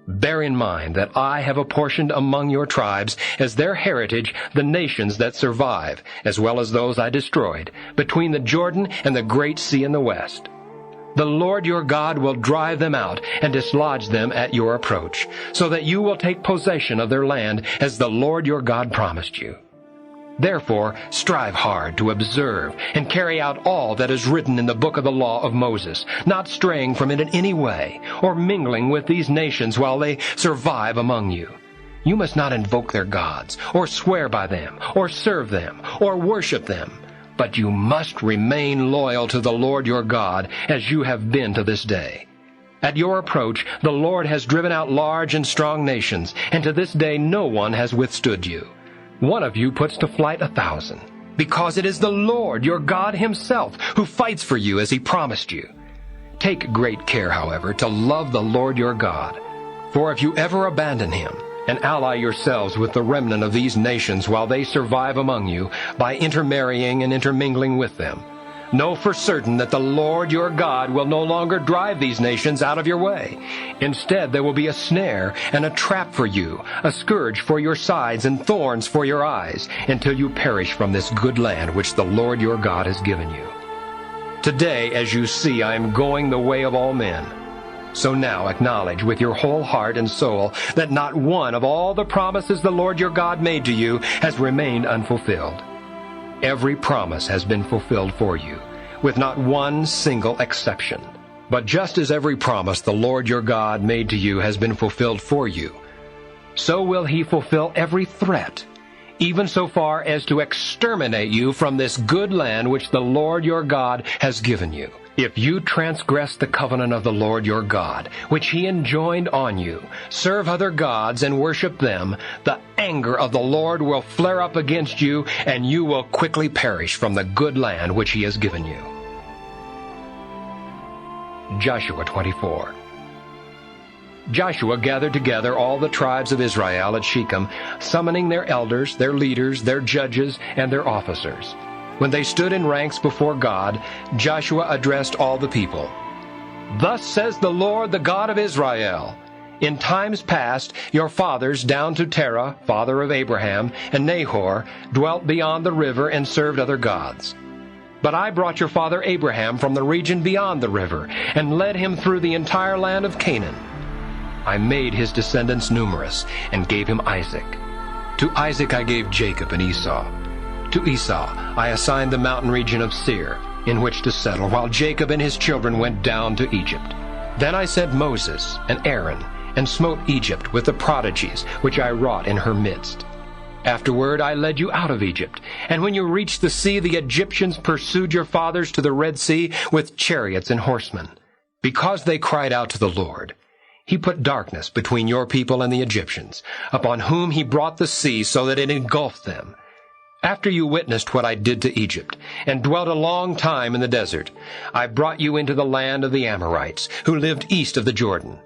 Bear in mind that I have apportioned among your tribes as their heritage the nations that survive, as well as those I destroyed, between the Jordan and the great sea in the west. The Lord your God will drive them out and dislodge them at your approach, so that you will take possession of their land as the Lord your God promised you. Therefore, strive hard to observe and carry out all that is written in the book of the law of Moses, not straying from it in any way, or mingling with these nations while they survive among you. You must not invoke their gods, or swear by them, or serve them, or worship them. But you must remain loyal to the Lord your God, as you have been to this day. At your approach, the Lord has driven out large and strong nations, and to this day no one has withstood you. One of you puts to flight 1,000, because it is the Lord your God himself who fights for you as he promised you. Take great care, however, to love the Lord your God. For if you ever abandon him, and ally yourselves with the remnant of these nations while they survive among you, by intermarrying and intermingling with them, know for certain that the Lord your God will no longer drive these nations out of your way. Instead, there will be a snare and a trap for you, a scourge for your sides and thorns for your eyes, until you perish from this good land which the Lord your God has given you. Today, as you see, I am going the way of all men. So now acknowledge with your whole heart and soul that not one of all the promises the Lord your God made to you has remained unfulfilled. Every promise has been fulfilled for you, with not one single exception. But just as every promise the Lord your God made to you has been fulfilled for you, so will he fulfill every threat, even so far as to exterminate you from this good land which the Lord your God has given you. If you transgress the covenant of the Lord your God, which he enjoined on you, serve other gods and worship them, the anger of the Lord will flare up against you, and you will quickly perish from the good land which he has given you. Joshua 24. Joshua gathered together all the tribes of Israel at Shechem, summoning their elders, their leaders, their judges, and their officers. When they stood in ranks before God, Joshua addressed all the people. Thus says the Lord, the God of Israel, in times past your fathers down to Terah, father of Abraham, and Nahor, dwelt beyond the river and served other gods. But I brought your father Abraham from the region beyond the river, and led him through the entire land of Canaan. I made his descendants numerous, and gave him Isaac. To Isaac I gave Jacob and Esau. To Esau I assigned the mountain region of Seir, in which to settle, while Jacob and his children went down to Egypt. Then I sent Moses and Aaron, and smote Egypt with the prodigies which I wrought in her midst. Afterward I led you out of Egypt, and when you reached the sea, the Egyptians pursued your fathers to the Red Sea with chariots and horsemen. Because they cried out to the Lord, he put darkness between your people and the Egyptians, upon whom he brought the sea so that it engulfed them. After you witnessed what I did to Egypt, and dwelt a long time in the desert, I brought you into the land of the Amorites, who lived east of the Jordan.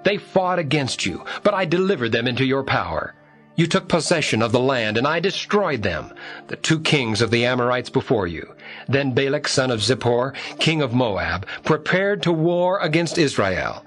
They fought against you, but I delivered them into your power. You took possession of the land, and I destroyed them, the 2 kings of the Amorites before you. Then Balak son of Zippor, king of Moab, prepared to war against Israel.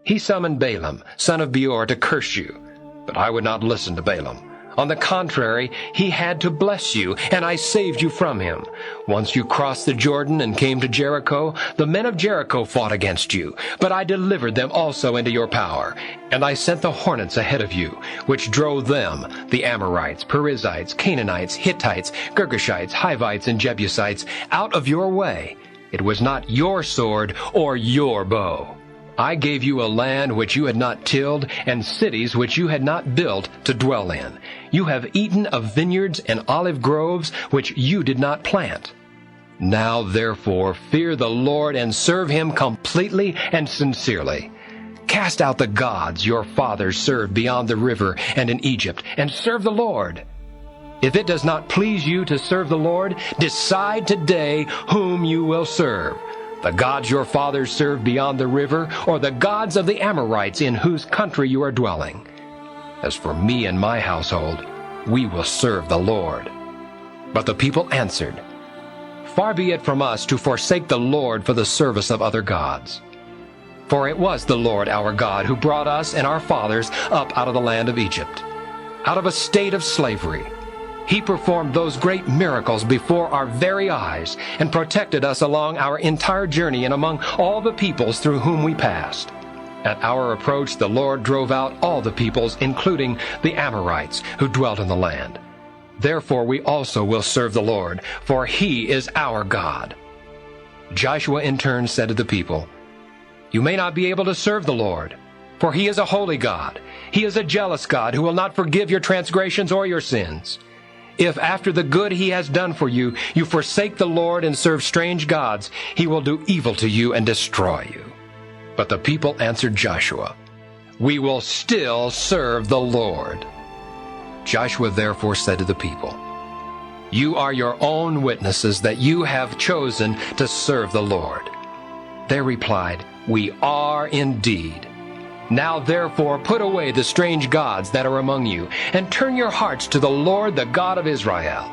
He summoned Balaam, son of Beor, to curse you, but I would not listen to Balaam. On the contrary, he had to bless you, and I saved you from him. Once you crossed the Jordan and came to Jericho, the men of Jericho fought against you, but I delivered them also into your power. And I sent the hornets ahead of you, which drove them, the Amorites, Perizzites, Canaanites, Hittites, Girgashites, Hivites, and Jebusites, out of your way. It was not your sword or your bow. I gave you a land which you had not tilled, and cities which you had not built to dwell in. You have eaten of vineyards and olive groves which you did not plant. Now therefore fear the Lord and serve him completely and sincerely. Cast out the gods your fathers served beyond the river and in Egypt, and serve the Lord. If it does not please you to serve the Lord, decide today whom you will serve, the gods your fathers served beyond the river, or the gods of the Amorites in whose country you are dwelling. As for me and my household, we will serve the Lord. But the people answered, Far be it from us to forsake the Lord for the service of other gods. For it was the Lord our God who brought us and our fathers up out of the land of Egypt, out of a state of slavery. He performed those great miracles before our very eyes and protected us along our entire journey and among all the peoples through whom we passed. At our approach, the Lord drove out all the peoples, including the Amorites who dwelt in the land. Therefore we also will serve the Lord, for He is our God." Joshua in turn said to the people, "You may not be able to serve the Lord, for He is a holy God. He is a jealous God who will not forgive your transgressions or your sins. If after the good He has done for you, you forsake the Lord and serve strange gods, He will do evil to you and destroy you." But the people answered Joshua, "We will still serve the Lord." Joshua therefore said to the people, "You are your own witnesses that you have chosen to serve the Lord." They replied, "We are indeed. Now therefore put away the strange gods that are among you, and turn your hearts to the Lord, the God of Israel."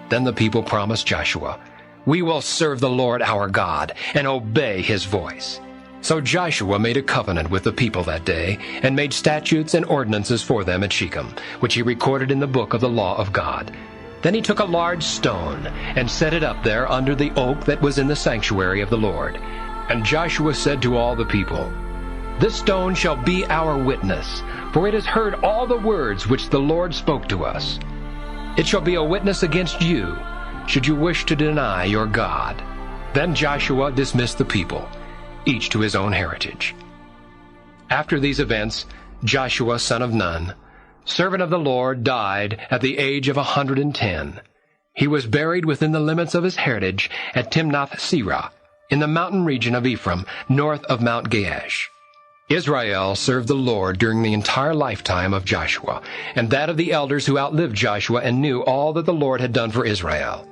Then the people promised Joshua, "We will serve the Lord our God and obey His voice." So Joshua made a covenant with the people that day, and made statutes and ordinances for them at Shechem, which he recorded in the book of the law of God. Then he took a large stone, and set it up there under the oak that was in the sanctuary of the Lord. And Joshua said to all the people, "This stone shall be our witness, for it has heard all the words which the Lord spoke to us. It shall be a witness against you, should you wish to deny your God." Then Joshua dismissed the people, each to his own heritage. After these events, Joshua son of Nun, servant of the Lord, died at the age of 110. He was buried within the limits of his heritage at Timnath-Serah, in the mountain region of Ephraim, north of Mount Gaash. Israel served the Lord during the entire lifetime of Joshua, and that of the elders who outlived Joshua and knew all that the Lord had done for Israel.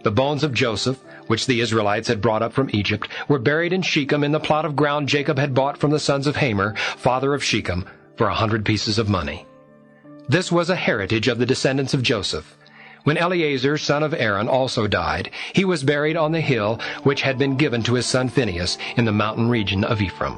The bones of Joseph, which the Israelites had brought up from Egypt, were buried in Shechem in the plot of ground Jacob had bought from the sons of Hamor, father of Shechem, for 100 pieces of money. This was a heritage of the descendants of Joseph. When Eleazar, son of Aaron, also died, he was buried on the hill which had been given to his son Phinehas in the mountain region of Ephraim.